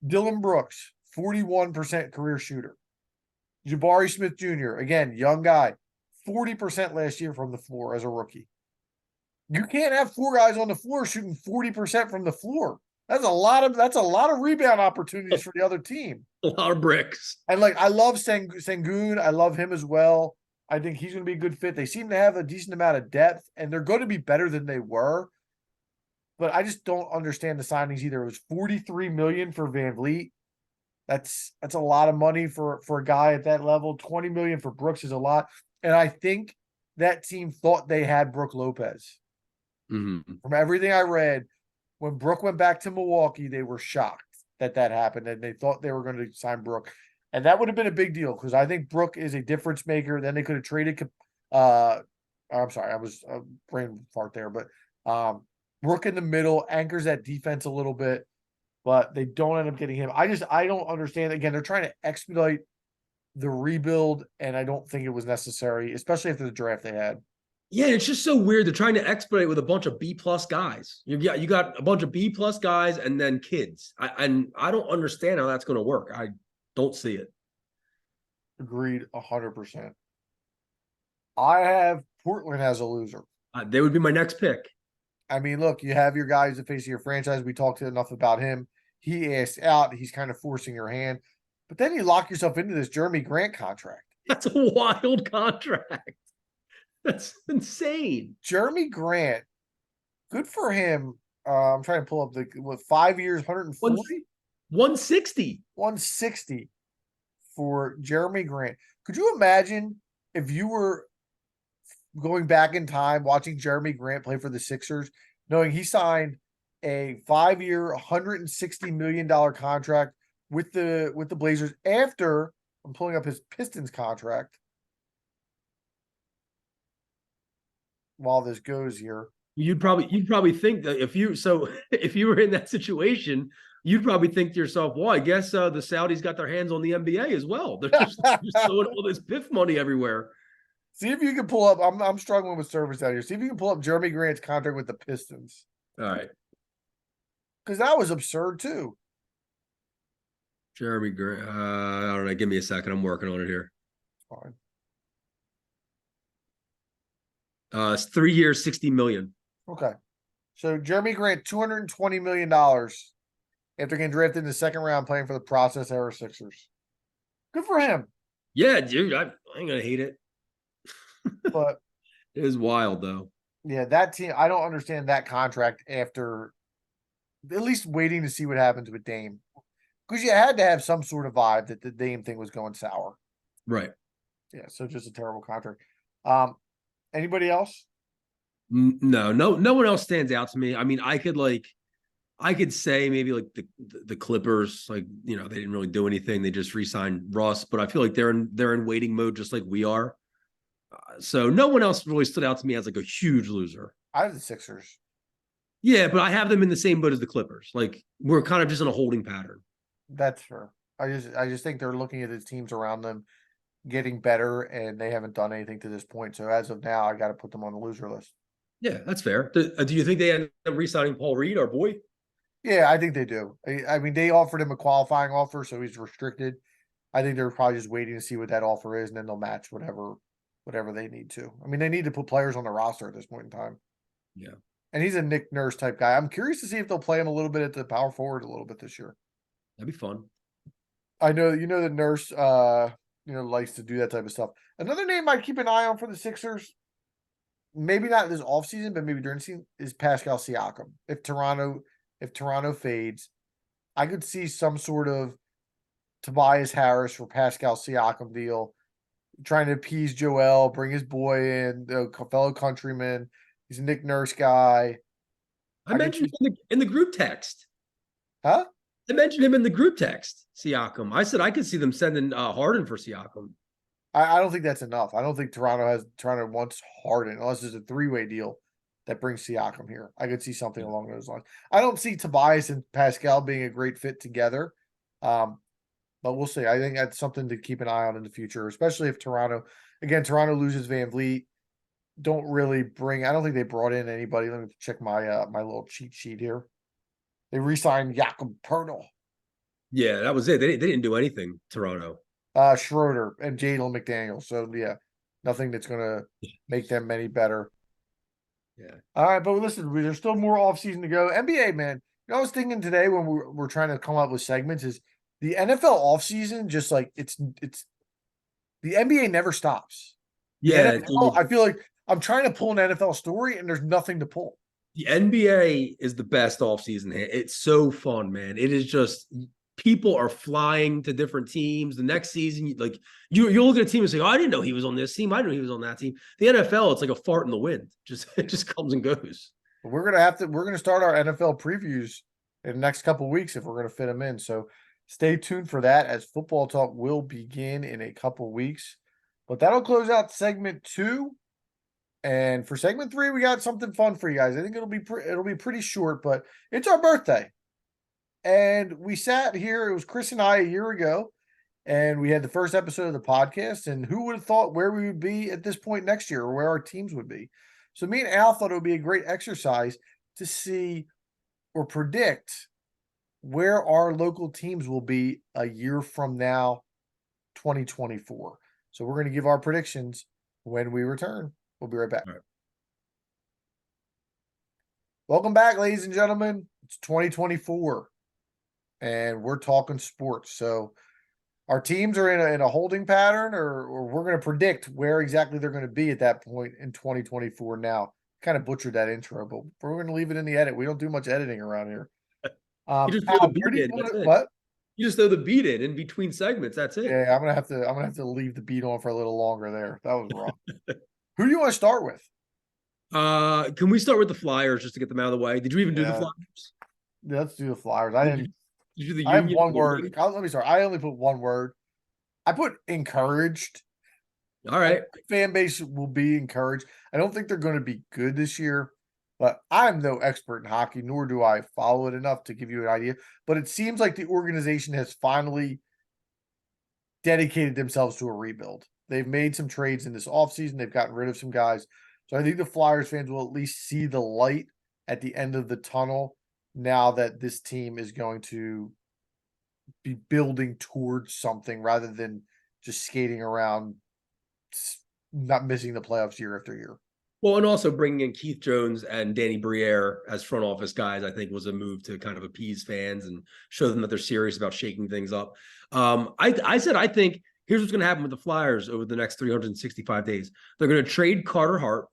Dylan Brooks, 41% career shooter. Jabari Smith Jr., again, young guy, 40% last year from the floor as a rookie. You can't have 4 guys on the floor shooting 40% from the floor. That's a lot of rebound opportunities for the other team. A lot of bricks. And I love Sengun. I love him as well. I think he's going to be a good fit. They seem to have a decent amount of depth, and they're going to be better than they were. But I just don't understand the signings either. It was $43 million for VanVleet. That's a lot of money for a guy at that level. $20 million for Brooks is a lot. And I think that team thought they had Brook Lopez. Mm-hmm. From everything I read, when Brook went back to Milwaukee, they were shocked that happened, and they thought they were going to sign Brook. And that would have been a big deal because I think Brook is a difference maker. Then they could have traded I'm sorry, I was a brain fart there, but Brook in the middle anchors that defense a little bit, but they don't end up getting him. I don't understand. Again, they're trying to expedite the rebuild, and I don't think it was necessary, especially after the draft they had. Yeah, it's just so weird. They're trying to expedite with a bunch of B+ guys. You got a bunch of B+ guys and then kids. I don't understand how that's going to work. I don't see it. Agreed, 100%. I have Portland as a loser. They would be my next pick. I mean, look, you have your guys the face of your franchise. We talked enough about him. He asked out. He's kind of forcing your hand. But then you lock yourself into this Jeremy Grant contract. That's a wild contract. That's insane. Jeremy Grant, good for him. I'm trying to pull up 5 years, 140? 160. 160 for Jeremy Grant. Could you imagine if you were going back in time watching Jeremy Grant play for the Sixers, knowing he signed a 5-year, $160 million contract with the Blazers after I'm pulling up his Pistons contract while this goes here. You'd probably think that if you were in that situation, you'd probably think to yourself, well, I guess the Saudis got their hands on the NBA as well. They're just throwing all this PIF money everywhere. See if you can pull up. I'm struggling with service out here. See if you can pull up Jeremy Grant's contract with the Pistons. All right. Because that was absurd too. Jeremy Grant. I don't know. Give me a second. I'm working on it here. Fine. It's 3 years, $60 million. Okay. So Jeremy Grant, $220 million after getting drafted in the second round playing for the process era Sixers. Good for him. Yeah, dude. I ain't gonna hate it. But it is wild though. Yeah, that team, I don't understand that contract after at least waiting to see what happens with Dame. Because you had to have some sort of vibe that the Dame thing was going sour. Right. Yeah, so just a terrible contract. Anybody else? No one else stands out to me. I mean, I could say maybe like the Clippers, like, you know, they didn't really do anything. They just re-signed Russ, but I feel like they're in waiting mode just like we are. So no one else really stood out to me as like a huge loser. I have the Sixers. Yeah, but I have them in the same boat as the Clippers. Like we're kind of just in a holding pattern. That's fair. I just think they're looking at the teams around them getting better, and they haven't done anything to this point. So as of now, I got to put them on the loser list. Yeah, that's fair. Do you think they end up re-signing Paul Reed, our boy? Yeah, I think they do. I mean, they offered him a qualifying offer, so he's restricted. I think they're probably just waiting to see what that offer is, and then they'll match whatever they need to. I mean, they need to put players on the roster at this point in time. Yeah, And he's a Nick Nurse type guy. I'm curious to see if they'll play him a little bit at the power forward a little bit this year. that'd be fun. I know that Nurse likes to do that type of stuff. Another name I'd keep an eye on for the Sixers, maybe not this offseason, but maybe during the season, is Pascal Siakam. If Toronto fades, I could see some sort of Tobias Harris for Pascal Siakam deal, trying to appease Joel, bring his boy in, the fellow countryman. He's a Nick Nurse guy. I I could mentioned see, in the group text. huh? I mentioned him in the group text, Siakam. I said I could see them sending Harden for Siakam. I don't think that's enough. I don't think Toronto wants Harden unless there's a three-way deal that brings Siakam here. I could see something Yeah. along those lines. I don't see Tobias and Pascal being a great fit together. Um, but we'll see. I think that's something to keep an eye on in the future, especially if Toronto loses Van Vliet. I don't think they brought in anybody. Let me check my little cheat sheet here. They re-signed Jakob Pertl, Yeah, that was it. They didn't do anything, Toronto. Schroeder, and Jalen McDaniel. So yeah, nothing that's gonna make them any better. Yeah. All right, but listen, there's still more offseason to go. NBA, man. I was thinking today when we're trying to come up with segments is the NFL offseason just like it's the NBA never stops. The Yeah, NFL, dude. I feel like I'm trying to pull an NFL story and there's nothing to pull. The NBA is the best offseason. It's so fun, man. It is just people are flying to different teams. The next season, like you look at a team and say, "Oh, I didn't know he was on this team. I didn't know he was on that team." The NFL, it's like a fart in the wind. Just it just comes and goes. But we're gonna start our NFL previews in the next couple weeks if we're gonna fit them in. So stay tuned for that as football talk will begin in a couple weeks. But that'll close out segment 2. And for segment 3, we got something fun for you guys. I think it'll be pretty short, but it's our birthday. And we sat here, it was Chris and I a year ago, and we had the first episode of the podcast. And who would have thought where we would be at this point next year or where our teams would be? So me and Al thought it would be a great exercise to see or predict where our local teams will be a year from now, 2024. So we're going to give our predictions when we return. We'll be right back. All right. Welcome back, ladies and gentlemen. It's 2024, and we're talking sports. So our teams are in a holding pattern, or we're going to predict where exactly they're going to be at that point in 2024. Now, kind of butchered that intro, but we're going to leave it in the edit. We don't do much editing around here. You just throw the Al, beat where do you in. want That's to, it. what? You just throw the beat in between segments. That's it. Yeah, I'm gonna have to leave the beat on for a little longer there. That was rough. Who do you want to start with? Can we start with the Flyers just to get them out of the way? Did you even do the Yeah, Flyers? let's do the Flyers. I didn't. Did you do the I have Union? one word. Let me start. I only put one word. I put encouraged. All right. Fan base will be encouraged. I don't think they're going to be good this year, but I'm no expert in hockey, nor do I follow it enough to give you an idea. But it seems like the organization has finally dedicated themselves to a rebuild. They've made some trades in this offseason. They've gotten rid of some guys. So I think the Flyers fans will at least see the light at the end of the tunnel now that this team is going to be building towards something rather than just skating around, not missing the playoffs year after year. Well, and also bringing in Keith Jones and Danny Briere as front office guys, I think was a move to kind of appease fans and show them that they're serious about shaking things up. I said, I think here's what's going to happen with the Flyers over the next 365 days. They're going to trade Carter Hart.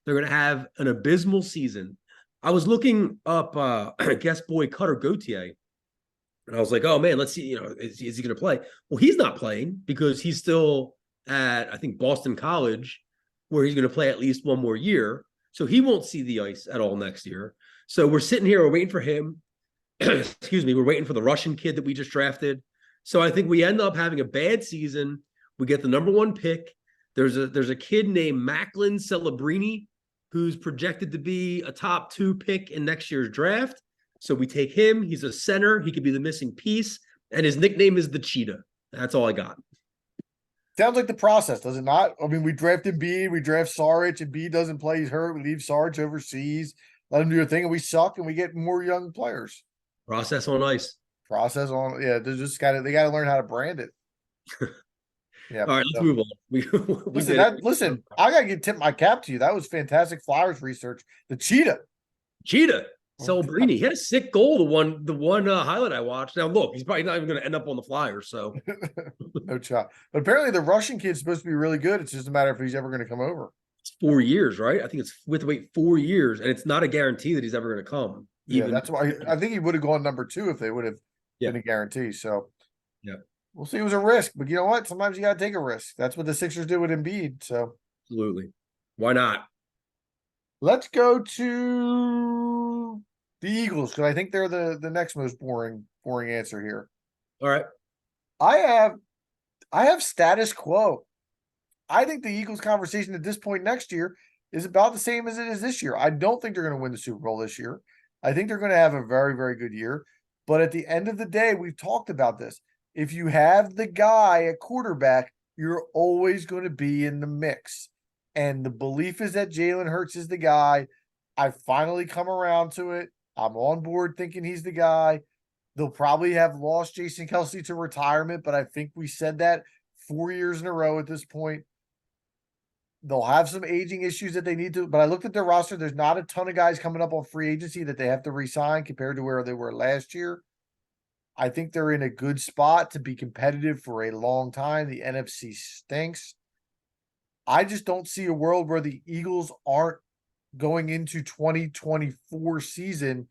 They're going to have an abysmal season. I was looking up guest boy Cutter Gauthier, and I was like, oh man, let's see, is he going to play? Well, he's not playing because he's still at, I think, Boston College, where he's going to play at least one more year. So he won't see the ice at all next year. So we're sitting here, we're waiting for him. Excuse me, we're waiting for the Russian kid that we just drafted. So I think we end up having a bad season. We get the number 1 pick. There's a kid named Macklin Celebrini who's projected to be a top 2 pick in next year's draft. So we take him. He's a center. He could be the missing piece. And his nickname is the Cheetah. That's all I got. Sounds like the process, does it not? I mean, we draft Embiid, we draft Saric, Embiid doesn't play, he's hurt. We leave Saric overseas, let him do a thing, and we suck, and we get more young players. Process on ice. Process on, yeah. They got to learn how to brand it. Yeah. All right, let's move on. Listen, I gotta tip my cap to you. That was fantastic Flyers research. The Cheetah. Celebrini. He had a sick goal. The one highlight I watched. Now look, he's probably not even going to end up on the Flyers. So no shot. But apparently the Russian kid's supposed to be really good. It's just a matter of if he's ever going to come over. It's 4 years, right? I think it's we have to wait 4 years, and it's not a guarantee that he's ever going to come. Yeah, that's why I think he would have gone number 2 if they would have been a guarantee. So yeah, we'll see. It was a risk, but you know what? Sometimes you got to take a risk. That's what the Sixers did with Embiid. So absolutely, why not? Let's go to the Eagles, because I think they're the next most boring answer here. All right. I have status quo. I think the Eagles conversation at this point next year is about the same as it is this year. I don't think they're going to win the Super Bowl this year. I think they're going to have a very, very good year. But at the end of the day, we've talked about this. If you have the guy at quarterback, you're always going to be in the mix. And the belief is that Jalen Hurts is the guy. I finally come around to it. I'm on board thinking he's the guy. They'll probably have lost Jason Kelce to retirement, but I think we said that 4 years in a row at this point. They'll have some aging issues that they need to, but I looked at their roster. There's not a ton of guys coming up on free agency that they have to re-sign compared to where they were last year. I think they're in a good spot to be competitive for a long time. The NFC stinks. I just don't see a world where the Eagles aren't going into 2024 season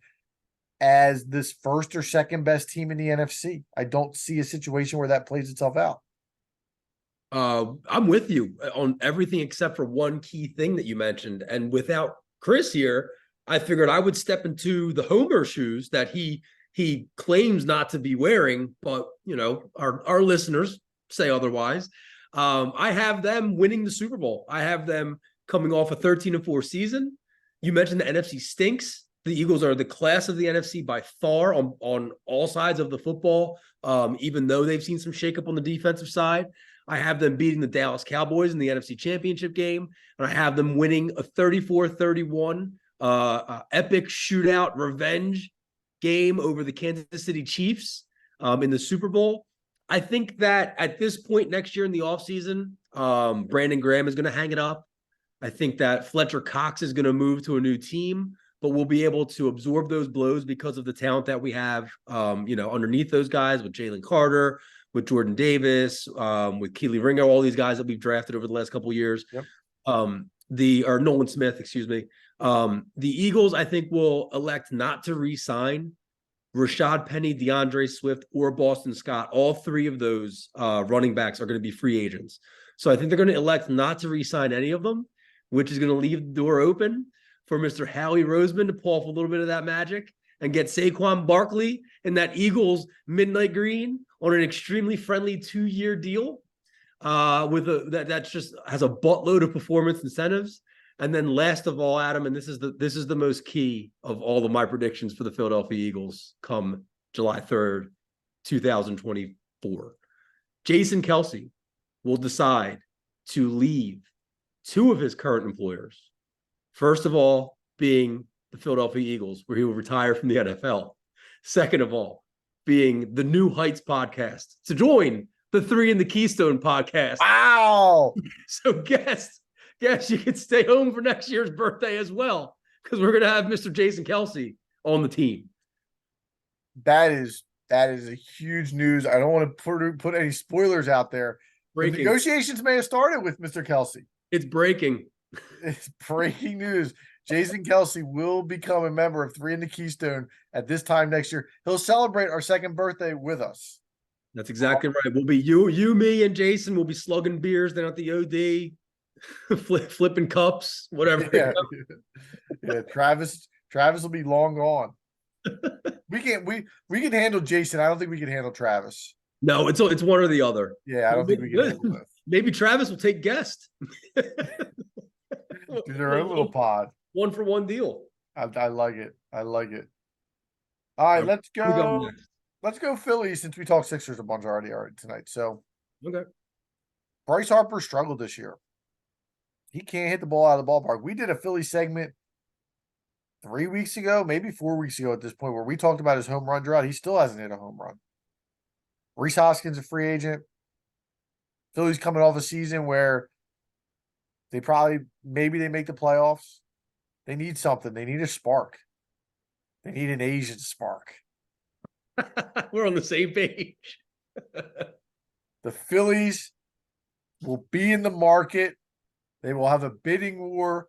as this first or second best team in the NFC. I don't see a situation where that plays itself out. I'm with you on everything except for one key thing that you mentioned. And without Chris here, I figured I would step into the Homer shoes that he claims not to be wearing, but you know, our listeners say otherwise. I have them winning the Super Bowl. I have them coming off a 13-4 season. You mentioned the NFC stinks. The Eagles are the class of the NFC by far on all sides of the football, even though they've seen some shakeup on the defensive side. I have them beating the Dallas Cowboys in the NFC Championship game, and I have them winning a 34-31 epic shootout revenge game over the Kansas City Chiefs in the Super Bowl. I think that at this point next year in the offseason, Brandon Graham is going to hang it up. I think that Fletcher Cox is going to move to a new team, but we'll be able to absorb those blows because of the talent that we have, underneath those guys with Jalen Carter, with Jordan Davis, with Keely Ringo, all these guys that we've drafted over the last couple of years. Yep. Or Nolan Smith, excuse me. The Eagles, I think, will elect not to re-sign Rashad Penny, DeAndre Swift, or Boston Scott. All three of those running backs are going to be free agents. So I think they're going to elect not to re-sign any of them, which is going to leave the door open for Mr. Howie Roseman to pull off a little bit of that magic and get Saquon Barkley in that Eagles midnight green on an extremely friendly 2-year deal that just has a buttload of performance incentives. And then last of all, Adam, and this is the most key of all of my predictions for the Philadelphia Eagles come July 3rd, 2024. Jason Kelce will decide to leave 2 of his current employers. First of all, being the Philadelphia Eagles, where he will retire from the NFL. Second of all, being the New Heights podcast to join the 3 in the Keystone podcast. Wow. So guess you could stay home for next year's birthday as well, because we're going to have Mr. Jason Kelce on the team. That is a huge news. I don't want to put any spoilers out there. The negotiations may have started with Mr. Kelce. It's breaking. It's breaking news. Jason Kelce will become a member of 3 in the Keystone at this time next year. He'll celebrate our second birthday with us. That's exactly right. We'll be you, me, and Jason will be slugging beers down at the OD, flipping cups, whatever. Yeah. Travis will be long gone. We can handle Jason. I don't think we can handle Travis. No, it's one or the other. Yeah, I don't think we can handle that. Maybe Travis will take guest. Do their own little pod. One for one deal. I like it. I like it. All right, let's We go go. next. Let's go Phillies since we talked Sixers a bunch already tonight. So Okay. Bryce Harper struggled this year. He can't hit the ball out of the ballpark. We did a Philly segment 3 weeks ago, maybe 4 weeks ago at this point, where we talked about his home run drought. He still hasn't hit a home run. Rhys Hoskins, a free agent. Philly's coming off a season where maybe they make the playoffs. They need something. They need a spark. They need an Asian spark. We're on the same page. The Phillies will be in the market. They will have a bidding war,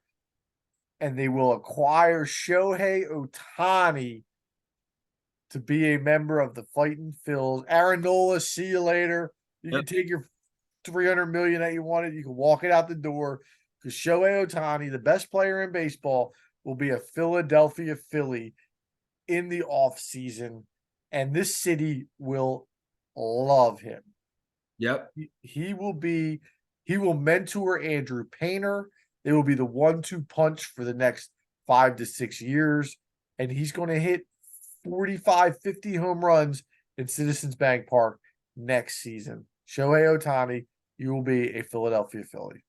and they will acquire Shohei Ohtani to be a member of the Fighting Phils. Aaron Nola, see you later. You can take your $300 million that you wanted. You can walk it out the door because Shohei Ohtani, the best player in baseball, will be a Philadelphia Philly in the offseason, and this city will love him. Yep. He will mentor Andrew Painter. They will be the 1-2 punch for the next 5 to 6 years, and he's going to hit 45, 50 home runs in Citizens Bank Park next season. Shohei Ohtani, you will be a Philadelphia Philly.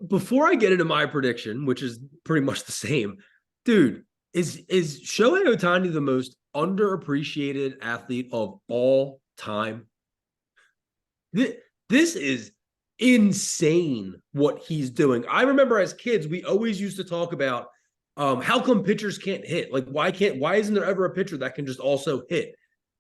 Before I get into my prediction, which is pretty much the same, dude, is Shohei Ohtani the most underappreciated athlete of all time? This is insane what he's doing. I remember as kids, we always used to talk about how come pitchers can't hit? Like, why isn't there ever a pitcher that can just also hit?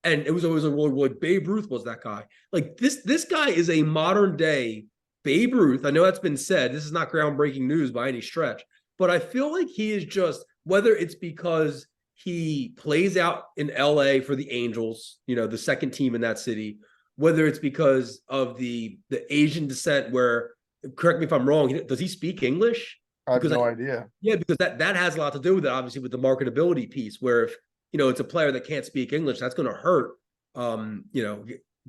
And it was always like, well, Babe Ruth was that guy. Like this guy is a modern day Babe Ruth. I know that's been said. This is not groundbreaking news by any stretch, but I feel like he is just, whether it's because he plays out in LA for the Angels, the second team in that city, whether it's because of the Asian descent where, correct me if I'm wrong, does he speak English? I have no idea. Yeah, because that has a lot to do with it, obviously, with the marketability piece, where if, it's a player that can't speak English, that's going to hurt,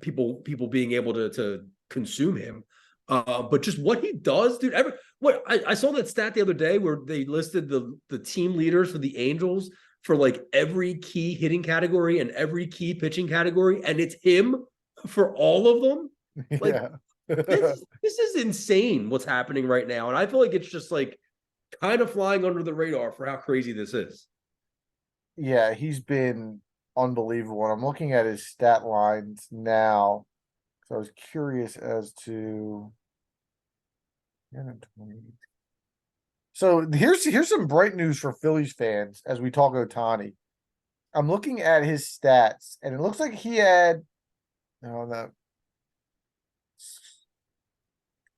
people being able to consume him. But just what he does, dude. I saw that stat the other day where they listed the team leaders for the Angels for like every key hitting category and every key pitching category, and it's him for all of them. Like, yeah. this is insane what's happening right now, and I feel like it's just like kind of flying under the radar for how crazy this is. Yeah, he's been unbelievable. And I'm looking at his stat lines now. So I was curious as to. So here's some bright news for Phillies fans as we talk Ohtani. I'm looking at his stats, and it looks like he had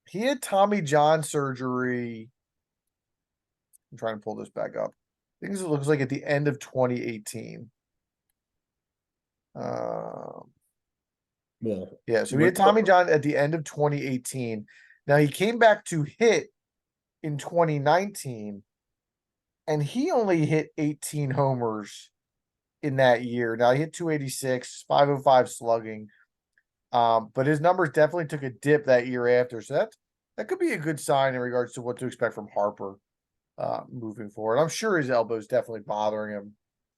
he had Tommy John surgery. I'm trying to pull this back up. I think it looks like at the end of 2018. Yeah, so he had Tommy John at the end of 2018. Now he came back to hit in 2019, and he only hit 18 homers in that year. Now he hit 286, 505 slugging. But his numbers definitely took a dip that year after. So that could be a good sign in regards to what to expect from Harper moving forward. I'm sure his elbow's definitely bothering him.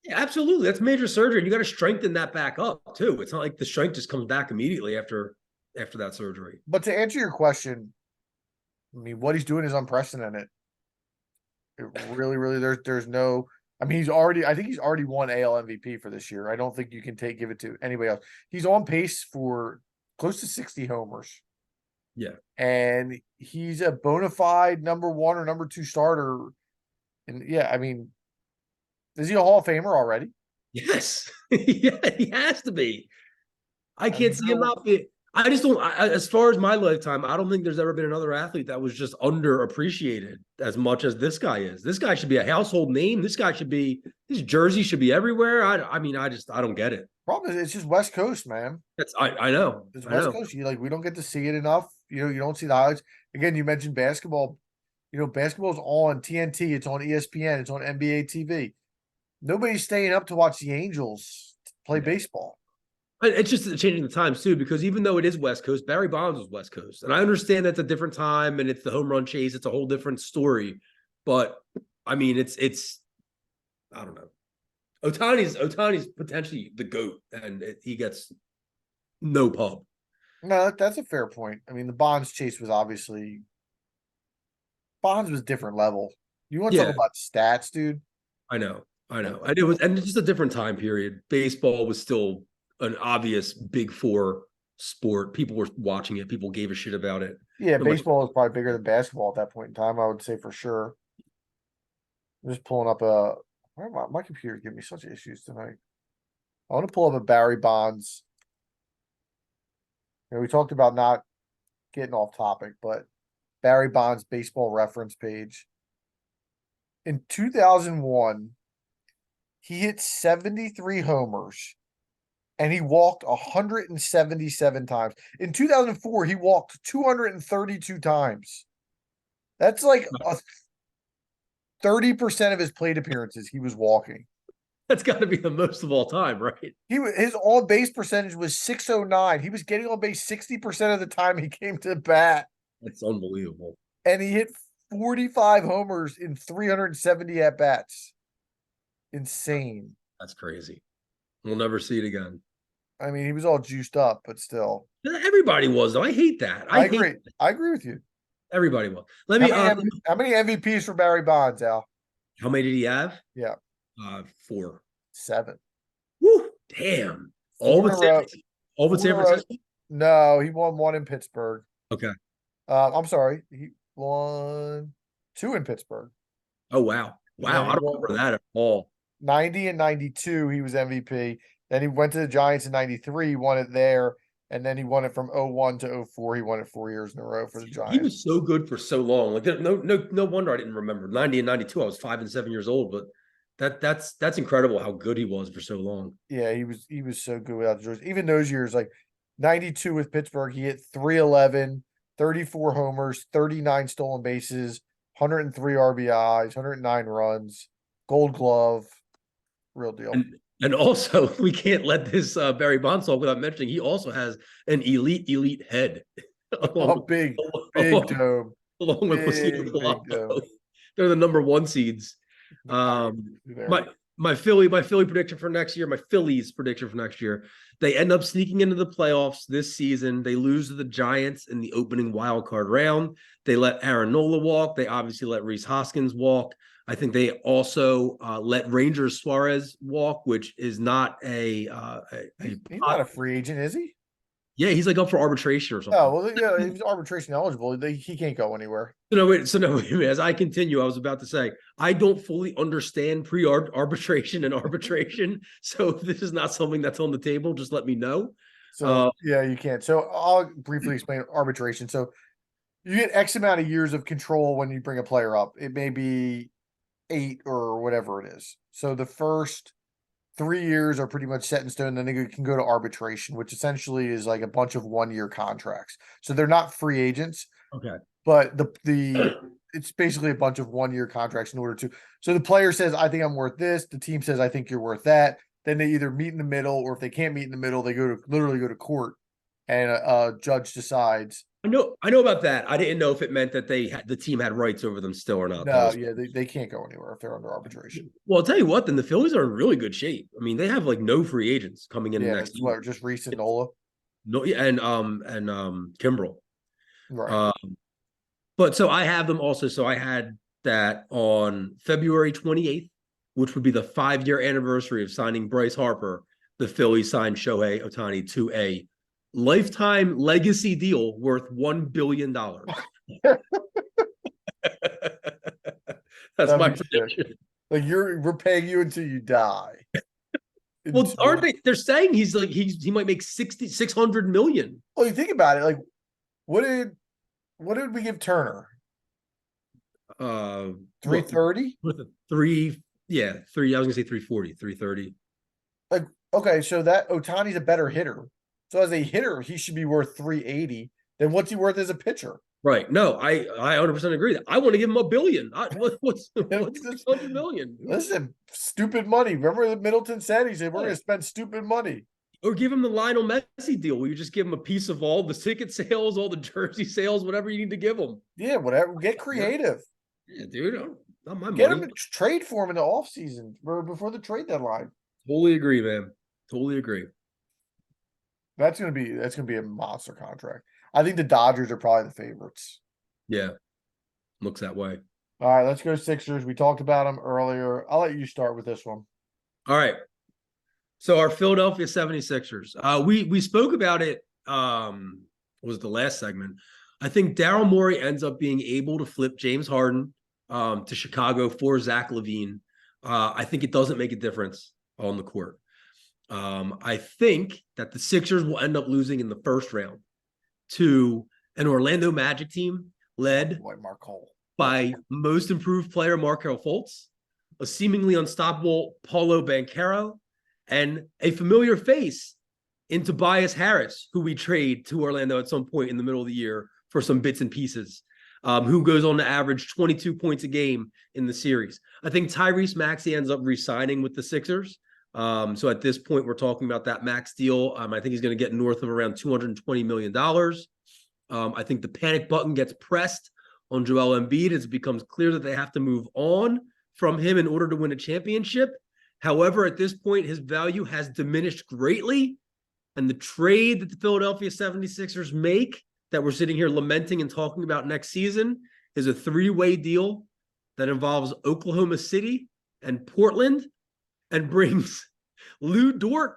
Yeah, absolutely. That's major surgery. And you got to strengthen that back up too. It's not like the strength just comes back immediately after that surgery. But to answer your question, I mean, what he's doing is unprecedented. It really, really, there's no. I mean, I think he's already won AL MVP for this year. I don't think you can give it to anybody else. He's on pace for close to 60 homers. Yeah. And he's a bona fide number 1 or number 2 starter. And yeah, I mean, is he a Hall of Famer already? Yes. Yeah, he has to be. I can't see him not be. I just don't, as far as my lifetime, I don't think there's ever been another athlete that was just underappreciated as much as this guy is. This guy should be a household name. His jersey should be everywhere. I don't get it. Problem is, it's just West Coast, man. I know. It's West Coast. We don't get to see it enough. You don't see the highlights. Again, you mentioned basketball. Basketball's on TNT. It's on ESPN. It's on NBA TV. Nobody's staying up to watch the Angels play baseball. It's just changing the times too, because even though it is West Coast, Barry Bonds was West Coast. And I understand that's a different time and it's the home run chase. It's a whole different story. But I mean, it's I don't know. Otani's potentially the GOAT, and he gets no pub. No, that's a fair point. I mean, the Bonds chase was obviously Bonds was different level. You want to talk Yeah, about stats, dude? I know. I know. And it's just a different time period. Baseball was still an obvious big four sport. People were watching it. People gave a shit about it. Yeah, No matter- baseball was probably bigger than basketball at that point in time. I would say for sure. I'm just pulling up a. Why my computer's giving me such issues tonight. I want to pull up a Barry Bonds. We talked about not getting off topic, but Barry Bonds baseball reference page. In 2001, he hit 73 homers and he walked 177 times. In 2004, he walked 232 times. That's like a 30% of his plate appearances he was walking. That's got to be the most of all time, right? His on base percentage was 609. He was getting on base 60% of the time he came to bat, That's unbelievable. and he hit 45 homers in 370 at bats. Insane. That's crazy. We'll never see it again. I mean, he was all juiced up, but still. Everybody was though. I hate that. I agree. I agree with you. Everybody was. Let me. How many MVPs for Barry Bonds, Al? How many did he have? Yeah, 4. 7. Woo! Damn. All Four with in a row. all with San Four in a row. Francisco. No, he won 1 in Pittsburgh. Okay. I'm sorry, he won 2 in Pittsburgh. Oh wow, wow! I don't remember that at all. 90 and 92, he was MVP. Then he went to the Giants in 93, he won it there. And then he won it from 01 to 04. He won it 4 years in a row for the Giants. He was so good for so long. Like no wonder I didn't remember 90 and 92. I was 5 and 7 years old, but that's incredible how good he was for so long. Yeah, he was so good without the jersey. Even those years, like 92 with Pittsburgh, he hit 311, 34 homers, 39 stolen bases, 103 RBIs, 109 runs, Gold Glove, real deal. And also, we can't let this Barry Bonds talk without mentioning he also has an elite head. Big dome. Along with Luciano. They're the number 1 seeds. My Phillies prediction for next year, they end up sneaking into the playoffs this season. They lose to the Giants in the opening wild card round. They let Aaron Nola walk. They obviously let Rhys Hoskins walk. I think they also let Rangers Suarez walk, which is not he's not a free agent, is he? Yeah, he's like up for arbitration or something. Oh, well, yeah, he's arbitration eligible. He can't go anywhere. Wait. As I continue, I was about to say, I don't fully understand pre-arbitration and arbitration. So if this is not something that's on the table, just let me know. So, yeah, you can't. So I'll briefly explain arbitration. So you get X amount of years of control when you bring a player up. It may be 8 or whatever it is. So the first 3 years are pretty much set in stone. Then they can go to arbitration, which essentially is like a bunch of 1-year contracts. So they're not free agents. Okay. But it's basically a bunch of 1-year contracts in order to. So the player says, "I think I'm worth this." The team says, "I think you're worth that." Then they either meet in the middle, or if they can't meet in the middle, they literally go to court, and a judge decides. I know about that. I didn't know if it meant that the team had rights over them still or not. No, yeah, they can't go anywhere if they're under arbitration. Well, I'll tell you what, then the Phillies are in really good shape. I mean, they have like no free agents coming in next year. Just Rhys and Nola. No, and Kimbrel. Right. But so I have them also. So I had that on February 28th, which would be the 5-year anniversary of signing Bryce Harper. The Phillies signed Shohei Ohtani to a lifetime legacy deal worth $1 billion. That's my prediction. Like we're paying you until you die. Well, aren't they? They're saying he might make 600 million. Well, you think about it, like what did we give Turner? 330? With a 3, yeah, 3. I was gonna say 340, 330. Like, okay, so that Otani's a better hitter. So as a hitter, he should be worth 380. Then what's he worth as a pitcher? Right. No, I 100% agree. I want to give him $1 billion. What's 600 million? Listen, stupid money. Remember that Middleton said, he said, we're going to spend stupid money. Or give him the Lionel Messi deal where you just give him a piece of all the ticket sales, all the jersey sales, whatever you need to give him. Yeah, whatever. Get creative. Yeah, dude. Not my Get money. him to trade for him in the offseason or before the trade deadline. Totally agree, man. Totally agree. That's gonna be a monster contract. I think the Dodgers are probably the favorites. Yeah, looks that way. All right, let's go Sixers. We talked about them earlier. I'll let you start with this one. All right. So our Philadelphia 76ers. We spoke about it was the last segment. I think Daryl Morey ends up being able to flip James Harden to Chicago for Zach LaVine. I think it doesn't make a difference on the court. I think that the Sixers will end up losing in the first round to an Orlando Magic team led Boy, Mark Cole. by most improved player Markelle Fultz, a seemingly unstoppable Paulo Banchero, and a familiar face in Tobias Harris, who we trade to Orlando at some point in the middle of the year for some bits and pieces, who goes on to average 22 points a game in the series. I think Tyrese Maxey ends up re-signing with the Sixers. So at this point, we're talking about that max deal. I think he's going to get north of around $220 million. I think the panic button gets pressed on Joel Embiid as it becomes clear that they have to move on from him in order to win a championship. However, at this point, his value has diminished greatly. And the trade that the Philadelphia 76ers make that we're sitting here lamenting and talking about next season is a three-way deal that involves Oklahoma City and Portland and brings Lou Dort,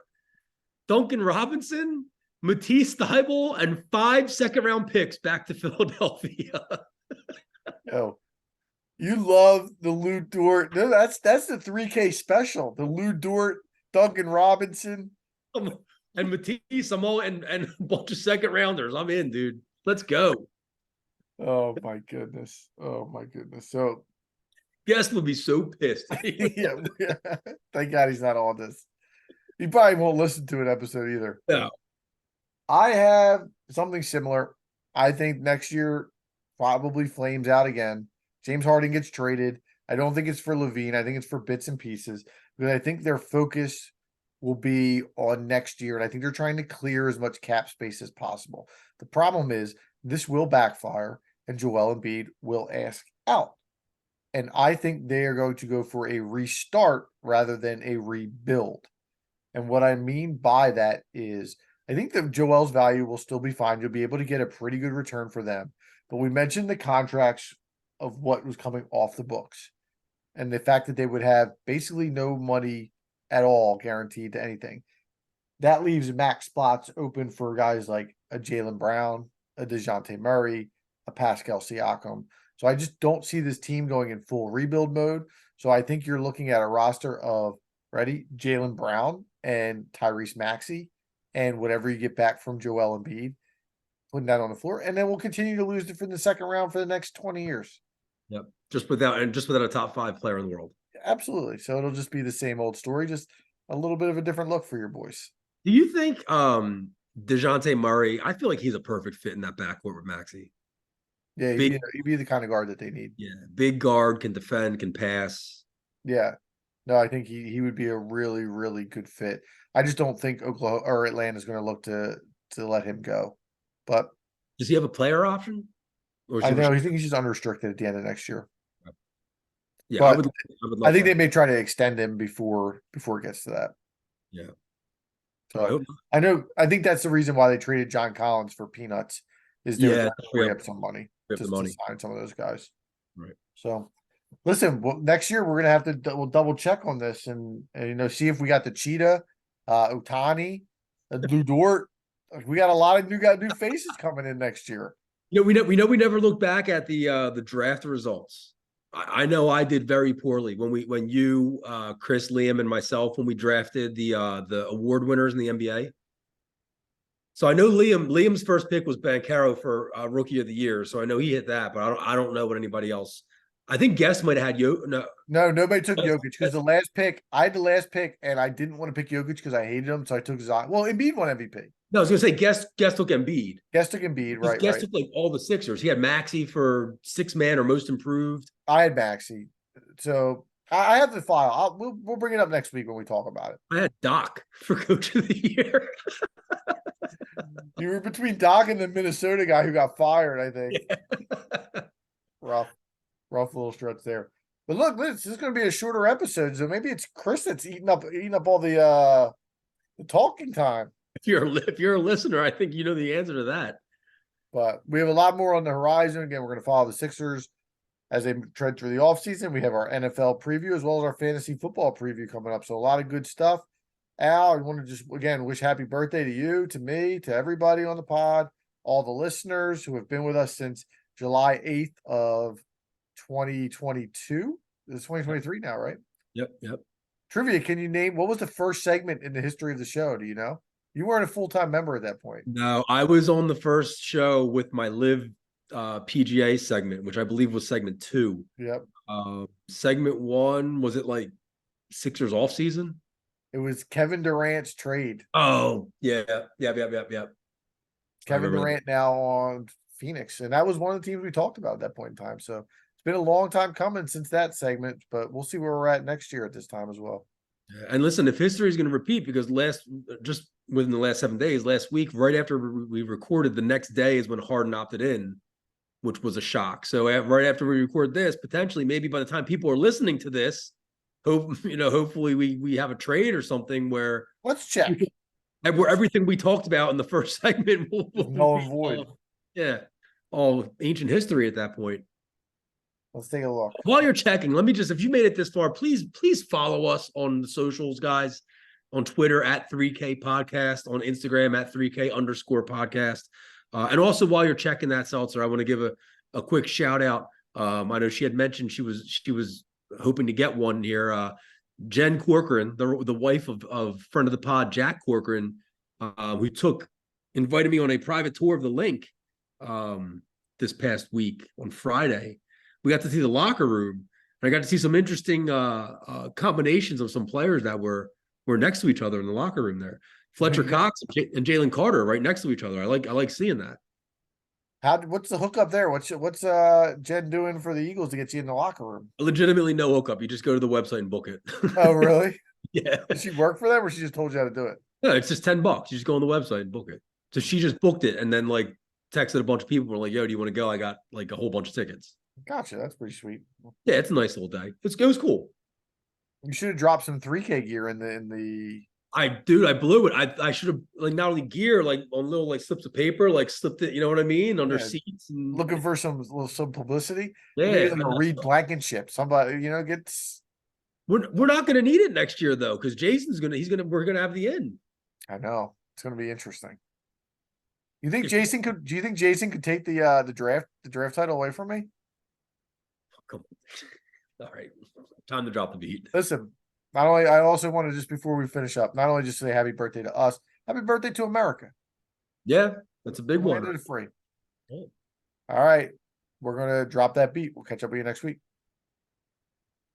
Duncan Robinson, Matisse Thybulle, and 5 second-round picks back to Philadelphia. Yo, you love the Lou Dort. No, that's the 3K special. The Lou Dort, Duncan Robinson. And Matisse, I'm all and a bunch of second rounders. I'm in, dude. Let's go. Oh my goodness. Oh my goodness. So Guest would be so pissed. yeah, thank God he's not on this. He probably won't listen to an episode either. No. I have something similar. I think next year probably flames out again. James Harden gets traded. I don't think it's for LaVine. I think it's for bits and pieces because I think their focus will be on next year. And I think they're trying to clear as much cap space as possible. The problem is this will backfire and Joel Embiid will ask out. And I think they are going to go for a restart rather than a rebuild. And what I mean by that is I think that Joel's value will still be fine. You'll be able to get a pretty good return for them. But we mentioned the contracts of what was coming off the books and the fact that they would have basically no money at all guaranteed to anything. That leaves max spots open for guys like a Jaylen Brown, a DeJounte Murray, a Pascal Siakam. So I just don't see this team going in full rebuild mode. So I think you're looking at a roster of Jaylen Brown and Tyrese Maxey and whatever you get back from Joel Embiid, putting that on the floor. And then we'll continue to lose it for the second round for the next 20 years. Yep. Just without a top 5 player in the world. Absolutely. So it'll just be the same old story, just a little bit of a different look for your boys. Do you think DeJounte Murray, I feel like he's a perfect fit in that backcourt with Maxey. Yeah, he'd be the kind of guard that they need. Yeah, big guard, can defend, can pass. Yeah. No, I think he would be a really, really good fit. I just don't think Oklahoma or Atlanta is going to look to let him go. But does he have a player option? Or I know. I think he's just unrestricted at the end of next year. Yeah, but I would I think they may try to extend him before it gets to that. Yeah. So I think that's the reason why they traded John Collins for peanuts. Is they were trying to free up some money to sign some of those guys. Right. So listen, next year we're gonna have to we'll double check on this and see if we got the Cheetah, Otani, Lou Dort. We got a lot of new faces coming in next year. We never look back at the draft results. I know I did very poorly when you, Chris, Liam, and myself when we drafted the award winners in the NBA. So I know Liam's first pick was Banchero for Rookie of the Year, so I know he hit that, but I don't know what anybody else. I think Guest might have had No, nobody took Jokic because I had the last pick, and I didn't want to pick Jokic because I hated him, so I took Zion. Well, Embiid won MVP. No, I was gonna say Guest took Embiid. Guest took Embiid, right? Guest took like all the Sixers. He had Maxey for 6 man or most improved. I had Maxey, so I have the file. We'll bring it up next week when we talk about it. I had Doc for Coach of the Year. You were between Doc and the Minnesota guy who got fired, I think. Yeah. Rough little stretch there. But look, this is going to be a shorter episode, so maybe it's Chris that's eating up all the talking time. If you're a listener, I think you know the answer to that. But we have a lot more on the horizon. Again, we're going to follow the Sixers as they tread through the offseason. We have our NFL preview as well as our fantasy football preview coming up. So a lot of good stuff. Al, I want to just again wish happy birthday to you, to me, to everybody on the pod, all the listeners who have been with us since July 8th of 2022. It's 2023 now, right? Yep. Trivia, can you name what was the first segment in the history of the show? Do you know? You weren't a full-time member at that point. No, I was on the first show with my live PGA segment, which I believe was segment 2. Yep. Segment 1, was it like Sixers off season? It was Kevin Durant's trade. Oh, yeah. Kevin Durant now on Phoenix. And that was one of the teams we talked about at that point in time. So it's been a long time coming since that segment, but we'll see where we're at next year at this time as well. And listen, if history is going to repeat, because just within the last 7 days, last week, right after we recorded, the next day is when Harden opted in, which was a shock. So right after we record this, potentially, maybe by the time people are listening to this, hopefully we have a trade or something where let's check. Where everything we talked about in the first segment will null and void. All ancient history at that point. Let's take a look. While you're checking, let me just, if you made it this far, please follow us on the socials, guys. On Twitter at 3K Podcast, on Instagram at 3K_podcast. And also while you're checking that, Seltzer, I want to give a quick shout out. I know she had mentioned she was hoping to get one here. Jen Corcoran, the wife of friend of the pod, Jack Corcoran, who invited me on a private tour of the link this past week on Friday. We got to see the locker room, and I got to see some interesting combinations of some players that were next to each other in the locker room there. Fletcher Cox and Jalen Carter right next to each other. I like seeing that. What's the hookup there? What's Jen doing for the Eagles to get you in the locker room? Legitimately no hookup. You just go to the website and book it. Oh, really? Yeah. Did she work for them, or she just told you how to do it? No, it's just $10. You just go on the website and book it. So she just booked it and then like texted a bunch of people. Were like, "Yo, do you want to go? I got like a whole bunch of tickets." Gotcha. That's pretty sweet. Yeah, it's a nice little day. It was cool. You should have dropped some 3K gear in the. I blew it. I should have like not only gear, like on little like slips of paper, like slipped it. You know what I mean? Under seats. And looking for some publicity. Yeah, like a Reed Blankenship. Somebody gets. We're not going to need it next year though, because Jason's we're gonna have the in. I know it's going to be interesting. You think Jason could? Do you think Jason could take the draft title away from me? Come on. All right, time to drop the beat. Listen, I also want to, just before we finish up, not only just say happy birthday to us, happy birthday to America. Yeah, that's a big one. Free. All right, we're gonna drop that beat. We'll catch up with you next week.